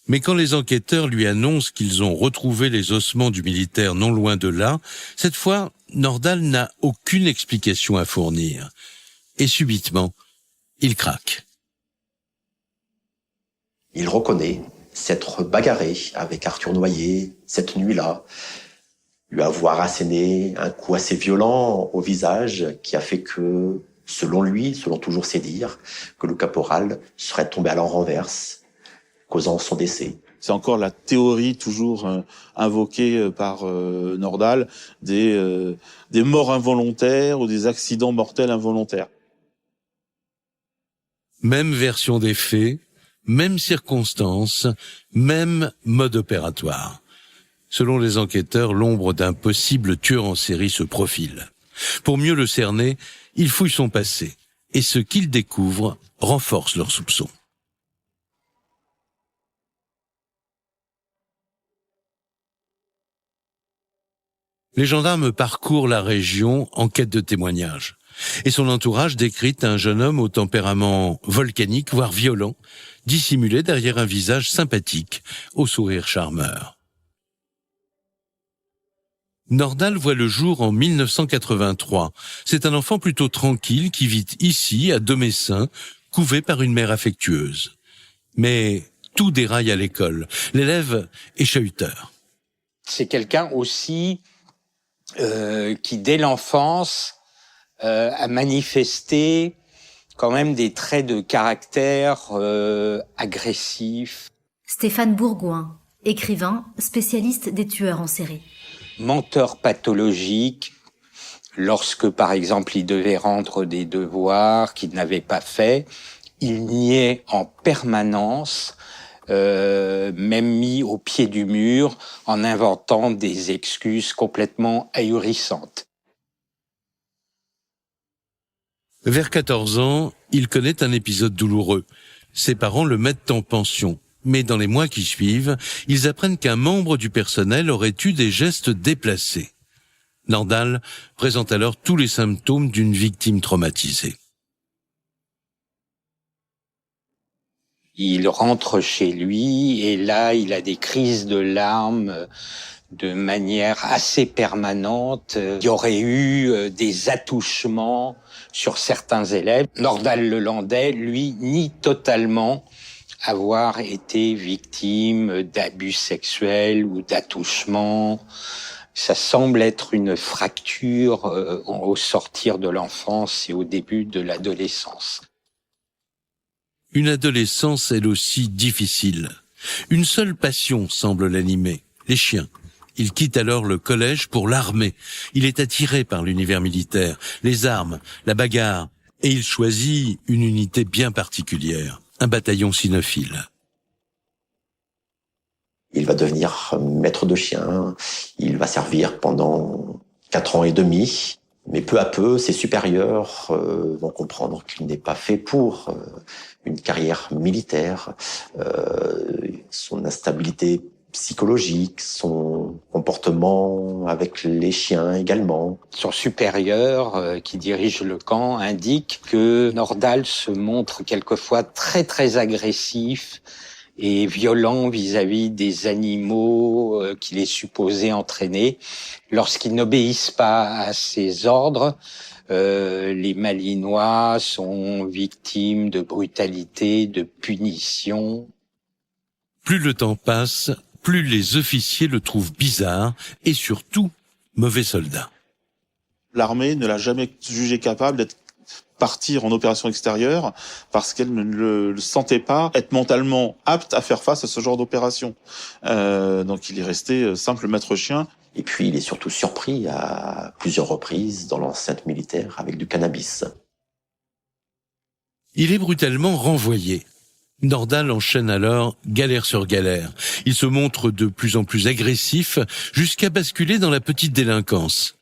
Speaker 2: Mais quand les enquêteurs lui annoncent qu'ils ont retrouvé les ossements du militaire non loin de là, cette fois, Nordal n'a aucune explication à fournir. Et subitement, il craque.
Speaker 14: Il reconnaît s'être bagarré avec Arthur Noyer cette nuit-là, lui avoir asséné un coup assez violent au visage qui a fait que, selon lui, selon toujours ses dires, que le caporal serait tombé à la renverse, causant son décès.
Speaker 13: C'est encore la théorie toujours invoquée par Nordal des morts involontaires ou des accidents mortels involontaires.
Speaker 2: Même version des faits, même circonstances, même mode opératoire. Selon les enquêteurs, l'ombre d'un possible tueur en série se profile. Pour mieux le cerner, ils fouillent son passé, et ce qu'ils découvrent renforce leurs soupçons. Les gendarmes parcourent la région en quête de témoignages. Et son entourage décrit un jeune homme au tempérament volcanique, voire violent, dissimulé derrière un visage sympathique, au sourire charmeur. Nordal voit le jour en 1983. C'est un enfant plutôt tranquille qui vit ici, à Domessin, couvé par une mère affectueuse. Mais tout déraille à l'école. L'élève est chahuteur.
Speaker 5: C'est quelqu'un aussi qui, dès l'enfance, a manifesté quand même des traits de caractère agressifs.
Speaker 10: Stéphane Bourgoin, écrivain, spécialiste des tueurs en série.
Speaker 5: Menteur pathologique, lorsque par exemple il devait rendre des devoirs qu'il n'avait pas faits, il niait en permanence, même mis au pied du mur, en inventant des excuses complètement ahurissantes.
Speaker 2: Vers 14 ans, il connaît un épisode douloureux. Ses parents le mettent en pension. Mais dans les mois qui suivent, ils apprennent qu'un membre du personnel aurait eu des gestes déplacés. Nordal présente alors tous les symptômes d'une victime traumatisée.
Speaker 5: Il rentre chez lui et là, il a des crises de larmes de manière assez permanente. Il y aurait eu des attouchements sur certains élèves. Nordal Lelandais, lui, nie totalement avoir été victime d'abus sexuels ou d'attouchements. Ça semble être une fracture au sortir de l'enfance et au début de l'adolescence.
Speaker 2: Une adolescence, elle aussi, difficile. Une seule passion semble l'animer, les chiens. Il quitte alors le collège pour l'armée. Il est attiré par l'univers militaire, les armes, la bagarre, et il choisit une unité bien particulière. Un bataillon cynophile.
Speaker 14: Il va devenir maître de chien, il va servir pendant 4 ans et demi, mais peu à peu, ses supérieurs vont comprendre qu'il n'est pas fait pour une carrière militaire. Son instabilité psychologique, son comportement avec les chiens également.
Speaker 5: Son supérieur, qui dirige le camp, indique que Nordal se montre quelquefois très très agressif et violent vis-à-vis des animaux qu'il est supposé entraîner. Lorsqu'ils n'obéissent pas à ses ordres, les Malinois sont victimes de brutalité, de punition.
Speaker 2: Plus le temps passe, plus les officiers le trouvent bizarre et surtout mauvais soldat.
Speaker 13: L'armée ne l'a jamais jugé capable d'être partir en opération extérieure parce qu'elle ne le sentait pas être mentalement apte à faire face à ce genre d'opération. Donc il est resté simple maître chien.
Speaker 14: Et puis il est surtout surpris à plusieurs reprises dans l'enceinte militaire avec du cannabis.
Speaker 2: Il est brutalement renvoyé. Nordal enchaîne alors galère sur galère. Il se montre de plus en plus agressif jusqu'à basculer dans la petite délinquance.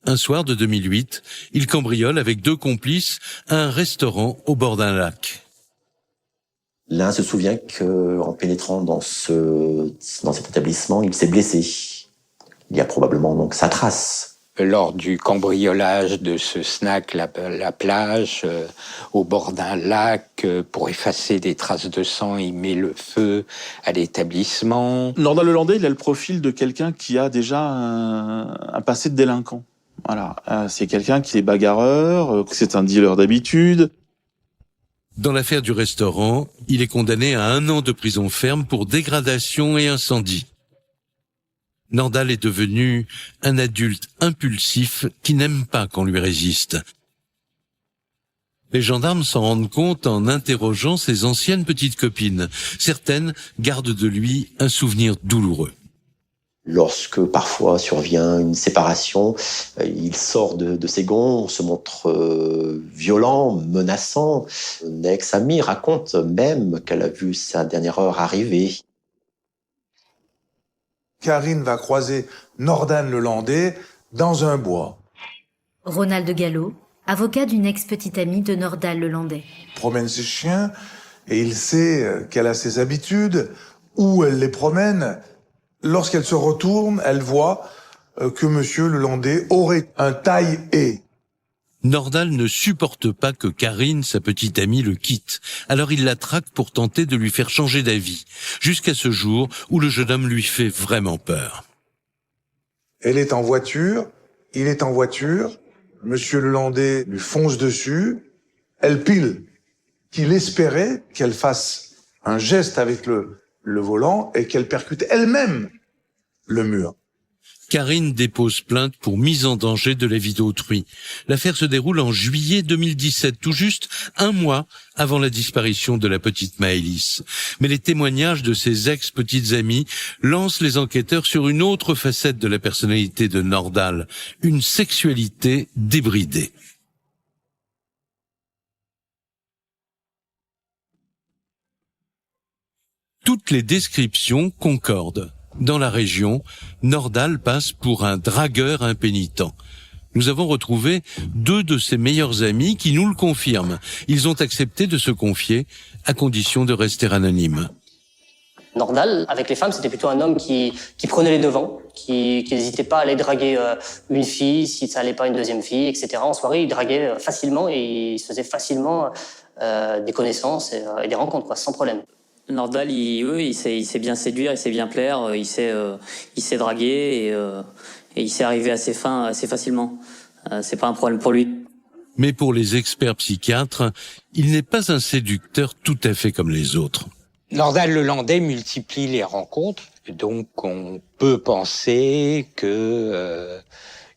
Speaker 2: Un soir de 2008, il cambriole avec 2 complices un restaurant au bord d'un lac.
Speaker 14: L'un se souvient qu'en pénétrant dans cet établissement, il s'est blessé. Il y a probablement donc sa trace.
Speaker 5: Lors du cambriolage de ce snack, la plage, au bord d'un lac, pour effacer des traces de sang, il met le feu à l'établissement.
Speaker 13: Nordal Lelandais, il a le profil de quelqu'un qui a déjà un passé de délinquant. Voilà, c'est quelqu'un qui est bagarreur, c'est un dealer d'habitude.
Speaker 2: Dans l'affaire du restaurant, il est condamné à 1 an de prison ferme pour dégradation et incendie. Nordal est devenu un adulte impulsif qui n'aime pas qu'on lui résiste. Les gendarmes s'en rendent compte en interrogeant ses anciennes petites copines. Certaines gardent de lui un souvenir douloureux.
Speaker 14: Lorsque parfois survient une séparation, il sort de ses gonds, se montre violent, menaçant. Une ex-amie raconte même qu'elle a vu sa dernière heure arriver.
Speaker 6: Karine va croiser Nordal Lelandais dans un bois.
Speaker 10: Ronald Gallo, avocat d'une ex-petite amie de Nordal Lelandais.
Speaker 6: Il promène ses chiens et il sait qu'elle a ses habitudes, où elle les promène. Lorsqu'elle se retourne, elle voit que Monsieur Lelandais aurait un taille-haie.
Speaker 2: Nordal ne supporte pas que Karine, sa petite amie, le quitte. Alors il la traque pour tenter de lui faire changer d'avis, jusqu'à ce jour où le jeune homme lui fait vraiment peur.
Speaker 6: Elle est en voiture, il est en voiture, Monsieur Lelandais lui fonce dessus, elle pile qu'il espérait qu'elle fasse un geste avec le volant et qu'elle percute elle-même le mur.
Speaker 2: Karine dépose plainte pour mise en danger de la vie d'autrui. L'affaire se déroule en juillet 2017, tout juste un mois avant la disparition de la petite Maëlys. Mais les témoignages de ses ex-petites amies lancent les enquêteurs sur une autre facette de la personnalité de Nordal, une sexualité débridée. Toutes les descriptions concordent. Dans la région, Nordal passe pour un dragueur impénitent. Nous avons retrouvé 2 de ses meilleurs amis qui nous le confirment. Ils ont accepté de se confier à condition de rester anonymes.
Speaker 7: Nordal, avec les femmes, c'était plutôt un homme qui prenait les devants, qui n'hésitait pas à aller draguer une fille, si ça allait pas une deuxième fille, etc. En soirée, il draguait facilement et il se faisait facilement des connaissances et des rencontres, quoi, sans problème.
Speaker 15: Nordal, il sait bien séduire, il sait bien plaire, il sait draguer et il sait arriver à ses fins assez facilement. C'est pas un problème pour lui.
Speaker 2: Mais pour les experts psychiatres, il n'est pas un séducteur tout à fait comme les autres.
Speaker 5: Nordal Lelandais multiplie les rencontres, donc on peut penser que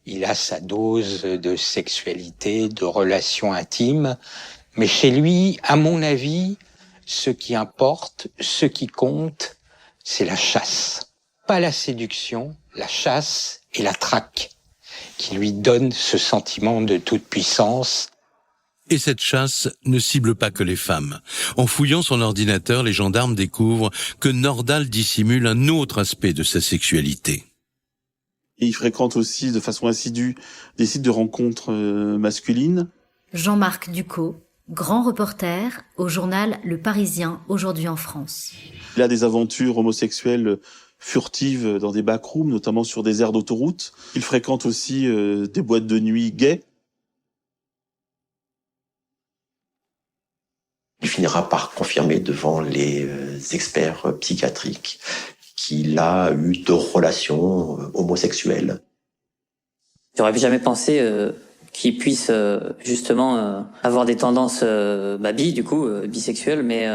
Speaker 5: il a sa dose de sexualité, de relations intimes. Mais chez lui, à mon avis, ce qui importe, ce qui compte, c'est la chasse. Pas la séduction, la chasse et la traque, qui lui donnent ce sentiment de toute puissance.
Speaker 2: Et cette chasse ne cible pas que les femmes. En fouillant son ordinateur, les gendarmes découvrent que Nordal dissimule un autre aspect de sa sexualité.
Speaker 13: Et il fréquente aussi de façon assidue des sites de rencontres masculines.
Speaker 10: Jean-Marc Ducot, grand reporter au journal Le Parisien, aujourd'hui en France.
Speaker 13: Il a des aventures homosexuelles furtives dans des backrooms, notamment sur des aires d'autoroute. Il fréquente aussi des boîtes de nuit gays.
Speaker 14: Il finira par confirmer devant les experts psychiatriques qu'il a eu 2 relations homosexuelles.
Speaker 15: J'aurais jamais pensé qu'il puisse justement avoir des tendances bisexuelles, mais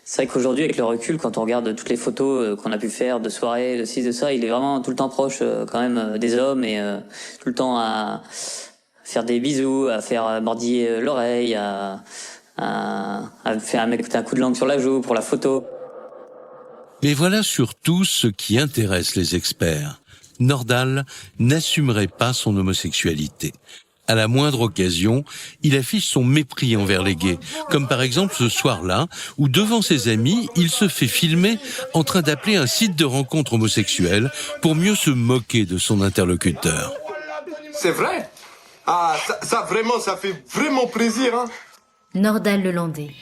Speaker 15: c'est vrai qu'aujourd'hui, avec le recul, quand on regarde toutes les photos qu'on a pu faire de soirées, de ci, de ça, il est vraiment tout le temps proche quand même des hommes et tout le temps à faire des bisous, à faire mordiller l'oreille, à mettre un coup de langue sur la joue pour la photo.
Speaker 2: Mais voilà surtout ce qui intéresse les experts. Nordal n'assumerait pas son homosexualité. À la moindre occasion, il affiche son mépris envers les gays, comme par exemple ce soir-là, où devant ses amis, il se fait filmer en train d'appeler un site de rencontre homosexuelle pour mieux se moquer de son interlocuteur.
Speaker 23: C'est vrai? Ah, ça vraiment, ça fait vraiment plaisir, hein?
Speaker 10: Nordal Lelandais.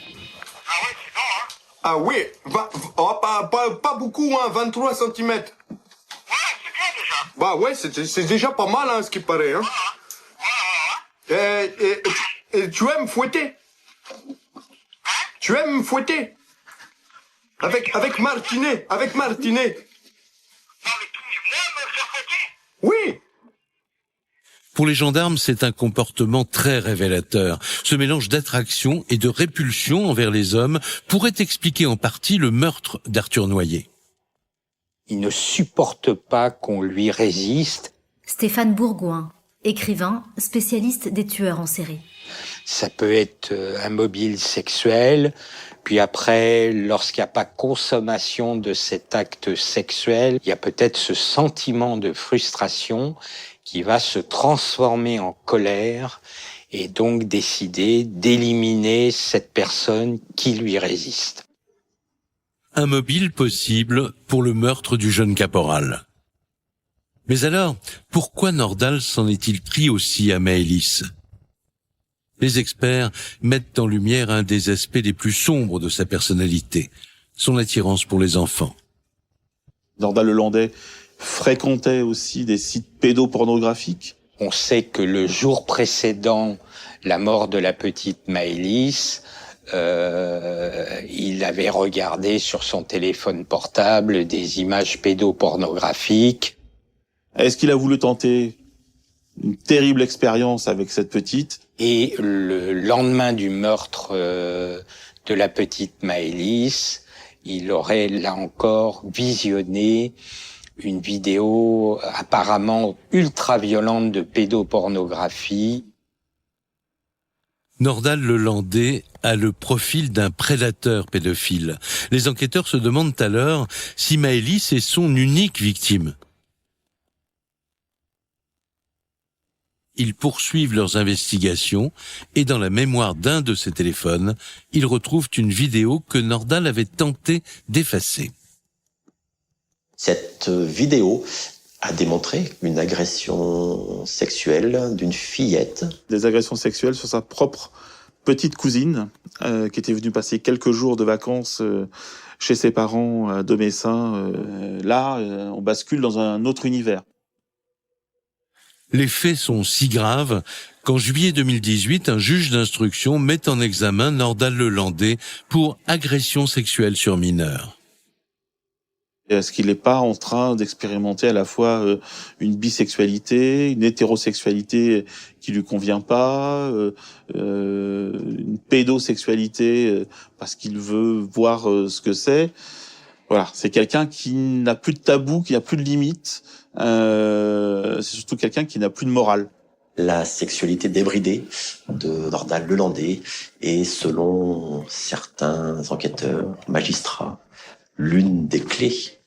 Speaker 23: Ah oui, pas beaucoup, hein, 23 cm. Ouais, c'est bien déjà. Bah ouais, c'est déjà pas mal, hein, ce qui paraît, hein. Et tu aimes fouetter? Tu aimes fouetter? Avec Martinet, avec Martinet. Oui.
Speaker 2: Pour les gendarmes, c'est un comportement très révélateur. Ce mélange d'attraction et de répulsion envers les hommes pourrait expliquer en partie le meurtre d'Arthur Noyer.
Speaker 5: Il ne supporte pas qu'on lui résiste.
Speaker 10: Stéphane Bourgoin, écrivain, spécialiste des tueurs en série.
Speaker 5: Ça peut être un mobile sexuel, puis après, lorsqu'il n'y a pas consommation de cet acte sexuel, il y a peut-être ce sentiment de frustration qui va se transformer en colère et donc décider d'éliminer cette personne qui lui résiste.
Speaker 2: Un mobile possible pour le meurtre du jeune caporal. Mais alors, pourquoi Nordal s'en est-il pris aussi à Maëlys ? Les experts mettent en lumière un des aspects les plus sombres de sa personnalité, son attirance pour les enfants.
Speaker 13: Nordal Lelandais fréquentait aussi des sites pédopornographiques.
Speaker 5: On sait que le jour précédent la mort de la petite Maëlys, il avait regardé sur son téléphone portable des images pédopornographiques.
Speaker 13: Est-ce qu'il a voulu tenter une terrible expérience avec cette petite?
Speaker 5: Et le lendemain du meurtre de la petite Maëlys, il aurait là encore visionné une vidéo apparemment ultra-violente de pédopornographie.
Speaker 2: Nordal Lelandais a le profil d'un prédateur pédophile. Les enquêteurs se demandent alors si Maëlys est son unique victime. Ils poursuivent leurs investigations et dans la mémoire d'un de ses téléphones, ils retrouvent une vidéo que Nordal avait tenté d'effacer.
Speaker 14: Cette vidéo a démontré une agression sexuelle d'une fillette.
Speaker 13: Des agressions sexuelles sur sa propre petite cousine, qui était venue passer quelques jours de vacances chez ses parents à Domessin. Là, on bascule dans un autre univers.
Speaker 2: Les faits sont si graves qu'en juillet 2018, un juge d'instruction met en examen Nordal Lelandais pour agression sexuelle sur mineur.
Speaker 13: Est-ce qu'il n'est pas en train d'expérimenter à la fois une bisexualité, une hétérosexualité qui lui convient pas, une pédosexualité parce qu'il veut voir ce que c'est? Voilà, c'est quelqu'un qui n'a plus de tabou, qui n'a plus de limites. C'est surtout quelqu'un qui n'a plus de morale.
Speaker 14: La sexualité débridée de Nordal Lelandais est, selon certains enquêteurs, magistrats, l'une des clés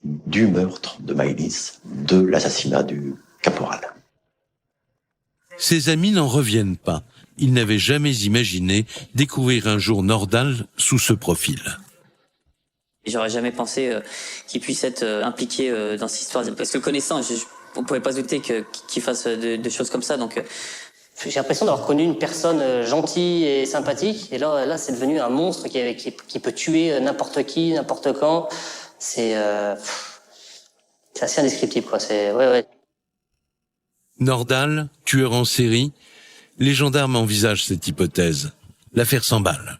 Speaker 14: du meurtre de Maëlys, de l'assassinat du caporal.
Speaker 2: Ses amis n'en reviennent pas. Ils n'avaient jamais imaginé découvrir un jour Nordal sous ce profil.
Speaker 15: J'aurais jamais pensé qu'il puisse être impliqué dans cette histoire. Parce que connaissant, on pouvait pas se douter qu'il fasse de choses comme ça. Donc, j'ai l'impression d'avoir connu une personne gentille et sympathique. Et là, c'est devenu un monstre qui peut tuer n'importe qui, n'importe quand. C'est assez indescriptible, quoi. Ouais.
Speaker 2: Nordal, tueur en série, les gendarmes envisagent cette hypothèse. L'affaire s'emballe.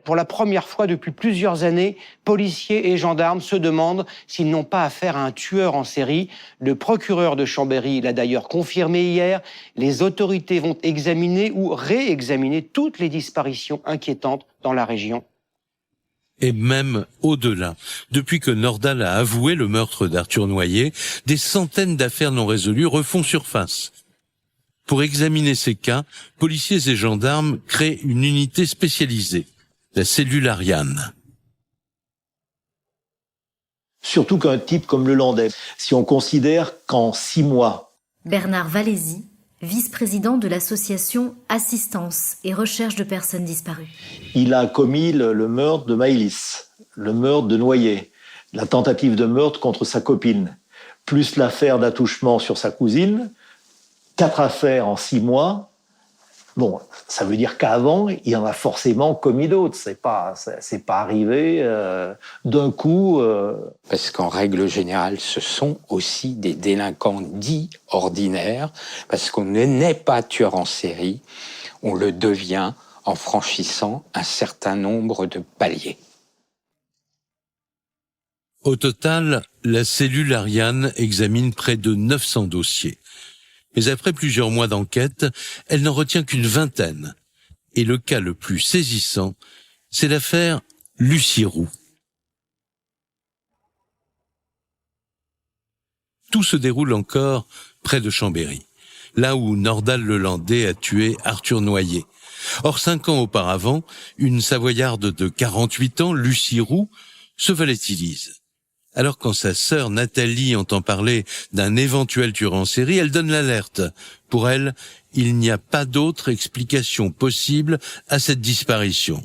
Speaker 22: Pour la première fois depuis plusieurs années, policiers et gendarmes se demandent s'ils n'ont pas affaire à un tueur en série. Le procureur de Chambéry l'a d'ailleurs confirmé hier. Les autorités vont examiner ou réexaminer toutes les disparitions inquiétantes dans la région.
Speaker 2: Et même au-delà. Depuis que Nordal a avoué le meurtre d'Arthur Noyer, des centaines d'affaires non résolues refont surface. Pour examiner ces cas, policiers et gendarmes créent une unité spécialisée. La cellule Ariane.
Speaker 11: Surtout qu'un type comme Lelandais, si on considère qu'en 6 mois...
Speaker 10: Bernard Valézy, vice-président de l'association Assistance et Recherche de personnes disparues.
Speaker 11: Il a commis le meurtre de Maëlys, le meurtre de Noyer, la tentative de meurtre contre sa copine, plus l'affaire d'attouchement sur sa cousine, 4 affaires en 6 mois... Bon, ça veut dire qu'avant, il en a forcément commis d'autres. C'est pas arrivé d'un coup.
Speaker 5: Parce qu'en règle générale, ce sont aussi des délinquants dits ordinaires, parce qu'on ne naît pas tueur en série, on le devient en franchissant un certain nombre de paliers.
Speaker 2: Au total, la cellule Ariane examine près de 900 dossiers. Mais après plusieurs mois d'enquête, elle n'en retient qu'une vingtaine. Et le cas le plus saisissant, c'est l'affaire Lucie Roux. Tout se déroule encore près de Chambéry, là où Nordal Lelandais a tué Arthur Noyer. Or, 5 ans auparavant, une Savoyarde de 48 ans, Lucie Roux, se volatilise. Alors quand sa sœur Nathalie entend parler d'un éventuel tueur en série, elle donne l'alerte. Pour elle, il n'y a pas d'autre explication possible à cette disparition.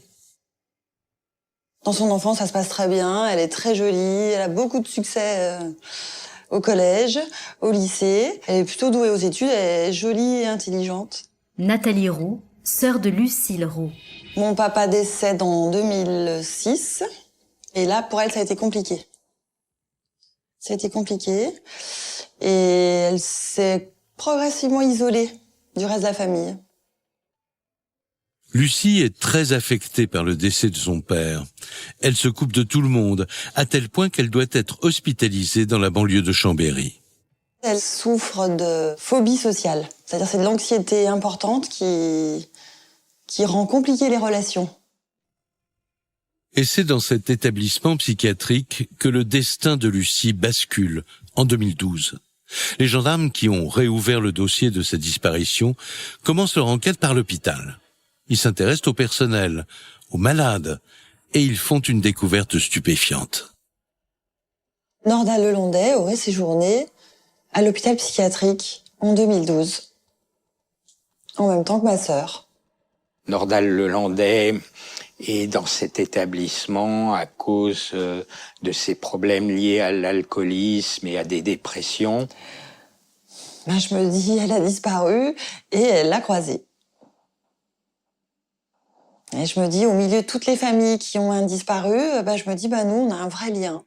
Speaker 16: Dans son enfance, ça se passe très bien, elle est très jolie, elle a beaucoup de succès au collège, au lycée. Elle est plutôt douée aux études, elle est jolie et intelligente.
Speaker 10: Nathalie Roux, sœur de Lucille Roux.
Speaker 16: Mon papa décède en 2006. Et là, pour elle, ça a été compliqué. Ça a été compliqué. Et elle s'est progressivement isolée du reste de la famille.
Speaker 2: Lucie est très affectée par le décès de son père. Elle se coupe de tout le monde, à tel point qu'elle doit être hospitalisée dans la banlieue de Chambéry.
Speaker 16: Elle souffre de phobie sociale. C'est-à-dire c'est de l'anxiété importante qui rend compliquées les relations.
Speaker 2: Et c'est dans cet établissement psychiatrique que le destin de Lucie bascule en 2012. Les gendarmes qui ont réouvert le dossier de sa disparition commencent leur enquête par l'hôpital. Ils s'intéressent au personnel, aux malades, et ils font une découverte stupéfiante.
Speaker 16: Nordal Lelandais aurait séjourné à l'hôpital psychiatrique en 2012, en même temps que ma sœur.
Speaker 5: Nordal Lelandais est dans cet établissement à cause de ses problèmes liés à l'alcoolisme et à des dépressions.
Speaker 16: Ben, je me dis, elle a disparu et elle l'a croisée. Et je me dis, au milieu de toutes les familles qui ont un disparu, je me dis, nous, on a un vrai lien.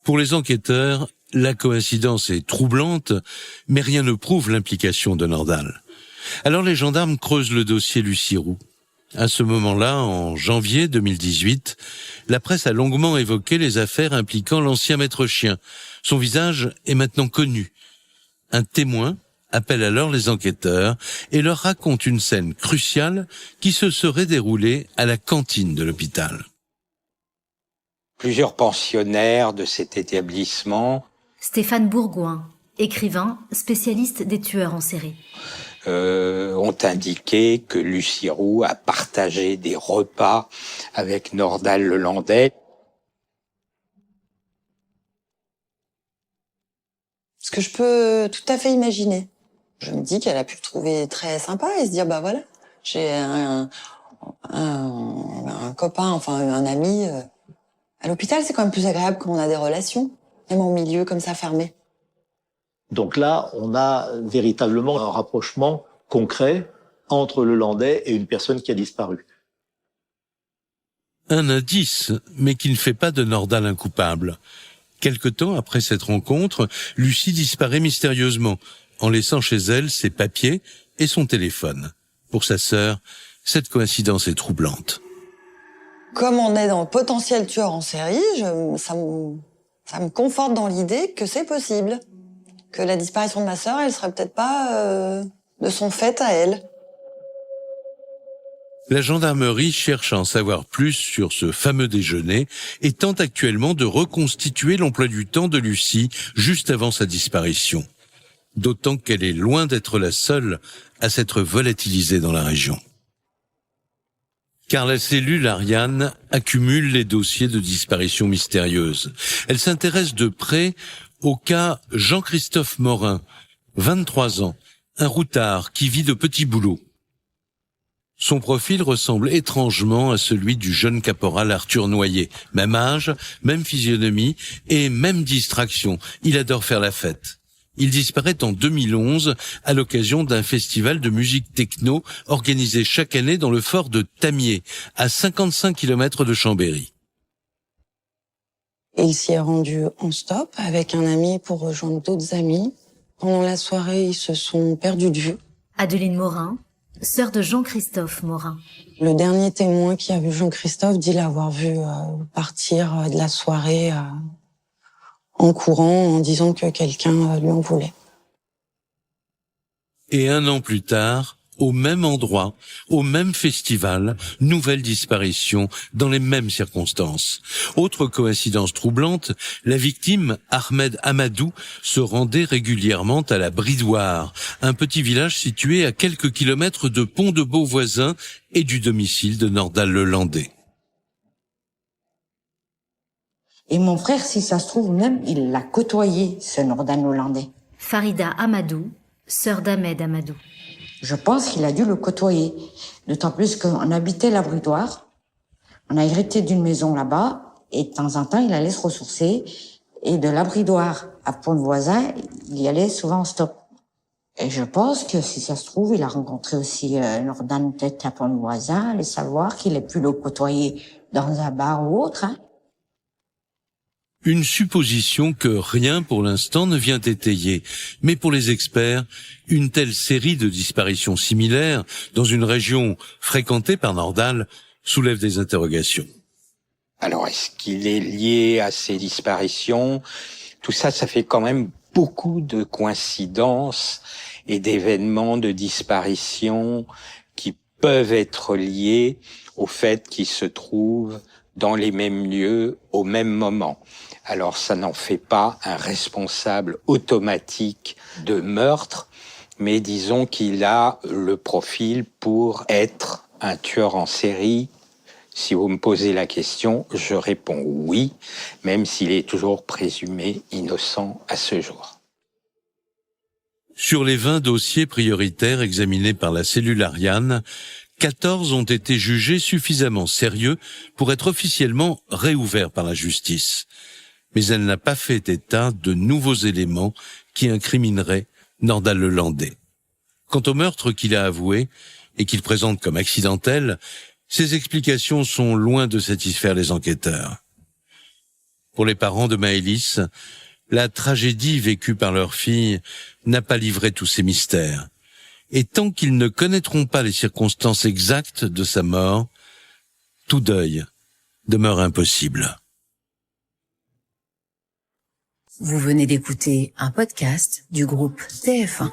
Speaker 2: Pour les enquêteurs, la coïncidence est troublante, mais rien ne prouve l'implication de Nordal. Alors les gendarmes creusent le dossier Lucie Roux. À ce moment-là, en janvier 2018, la presse a longuement évoqué les affaires impliquant l'ancien maître chien. Son visage est maintenant connu. Un témoin appelle alors les enquêteurs et leur raconte une scène cruciale qui se serait déroulée à la cantine de l'hôpital.
Speaker 5: Plusieurs pensionnaires de cet établissement
Speaker 10: Stéphane Bourgoin, écrivain, spécialiste des tueurs en série.
Speaker 5: Ont indiqué que Lucie Roux a partagé des repas avec Nordal Lelandais.
Speaker 16: Ce que je peux tout à fait imaginer. Je me dis qu'elle a pu le trouver très sympa et se dire, voilà, j'ai un copain, enfin un ami. À l'hôpital, c'est quand même plus agréable quand on a des relations, même en milieu comme ça fermé.
Speaker 11: Donc là, on a véritablement un rapprochement concret entre le Landais et une personne qui a disparu.
Speaker 2: Un indice, mais qui ne fait pas de Nordal un coupable. Quelque temps après cette rencontre, Lucie disparaît mystérieusement, en laissant chez elle ses papiers et son téléphone. Pour sa sœur, cette coïncidence est troublante.
Speaker 16: Comme on est dans le potentiel tueur en série, ça me conforte dans l'idée que c'est possible. Que la disparition de ma sœur, elle serait peut-être pas de son fait à elle.
Speaker 2: La gendarmerie cherche à en savoir plus sur ce fameux déjeuner et tente actuellement de reconstituer l'emploi du temps de Lucie juste avant sa disparition. D'autant qu'elle est loin d'être la seule à s'être volatilisée dans la région. Car la cellule Ariane accumule les dossiers de disparition mystérieuse. Elle s'intéresse de près au cas Jean-Christophe Morin, 23 ans, un routard qui vit de petits boulots. Son profil ressemble étrangement à celui du jeune caporal Arthur Noyer. Même âge, même physionomie et même distraction. Il adore faire la fête. Il disparaît en 2011 à l'occasion d'un festival de musique techno organisé chaque année dans le fort de Tamier, à 55 km de Chambéry.
Speaker 4: Il s'y est rendu en stop avec un ami pour rejoindre d'autres amis. Pendant la soirée, ils se sont perdus de vue.
Speaker 10: Adeline Morin, sœur de Jean-Christophe Morin.
Speaker 4: Le dernier témoin qui a vu Jean-Christophe dit l'avoir vu partir de la soirée en courant en disant que quelqu'un lui en voulait.
Speaker 2: Et un an plus tard, au même endroit, au même festival, nouvelle disparition dans les mêmes circonstances. Autre coïncidence troublante, la victime, Ahmed Amadou, se rendait régulièrement à la Bridoire, un petit village situé à quelques kilomètres de Pont-de-Beauvoisin et du domicile de Nordal Lelandais.
Speaker 8: Et mon frère, si ça se trouve même, il l'a côtoyé, ce Nordal Lelandais.
Speaker 10: Farida Amadou, sœur d'Ahmed Amadou.
Speaker 8: Je pense qu'il a dû le côtoyer. D'autant plus qu'on habitait la Bridoire. On a hérité d'une maison là-bas. Et de temps en temps, il allait se ressourcer. Et de la Bridoire à Pont-de-Voisin, il y allait souvent en stop. Et je pense que si ça se trouve, il a rencontré aussi Nordal peut-être à Pont-Voisin, allez savoir qu'il ait pu le côtoyer dans un bar ou autre. Hein.
Speaker 2: Une supposition que rien pour l'instant ne vient étayer. Mais pour les experts, une telle série de disparitions similaires dans une région fréquentée par Nordal soulève des interrogations.
Speaker 5: Alors, est-ce qu'il est lié à ces disparitions? Tout ça, ça fait quand même beaucoup de coïncidences et d'événements de disparition qui peuvent être liés au fait qu'ils se trouvent dans les mêmes lieux au même moment. Alors, ça n'en fait pas un responsable automatique de meurtre, mais disons qu'il a le profil pour être un tueur en série. Si vous me posez la question, je réponds oui, même s'il est toujours présumé innocent à ce jour.
Speaker 2: Sur les 20 dossiers prioritaires examinés par la cellule Ariane, 14 ont été jugés suffisamment sérieux pour être officiellement réouverts par la justice. Mais elle n'a pas fait état de nouveaux éléments qui incrimineraient Nordal Lelandais. Quant au meurtre qu'il a avoué et qu'il présente comme accidentel, ces explications sont loin de satisfaire les enquêteurs. Pour les parents de Maëlys, la tragédie vécue par leur fille n'a pas livré tous ces mystères. Et tant qu'ils ne connaîtront pas les circonstances exactes de sa mort, tout deuil demeure impossible.
Speaker 17: Vous venez d'écouter un podcast du groupe TF1.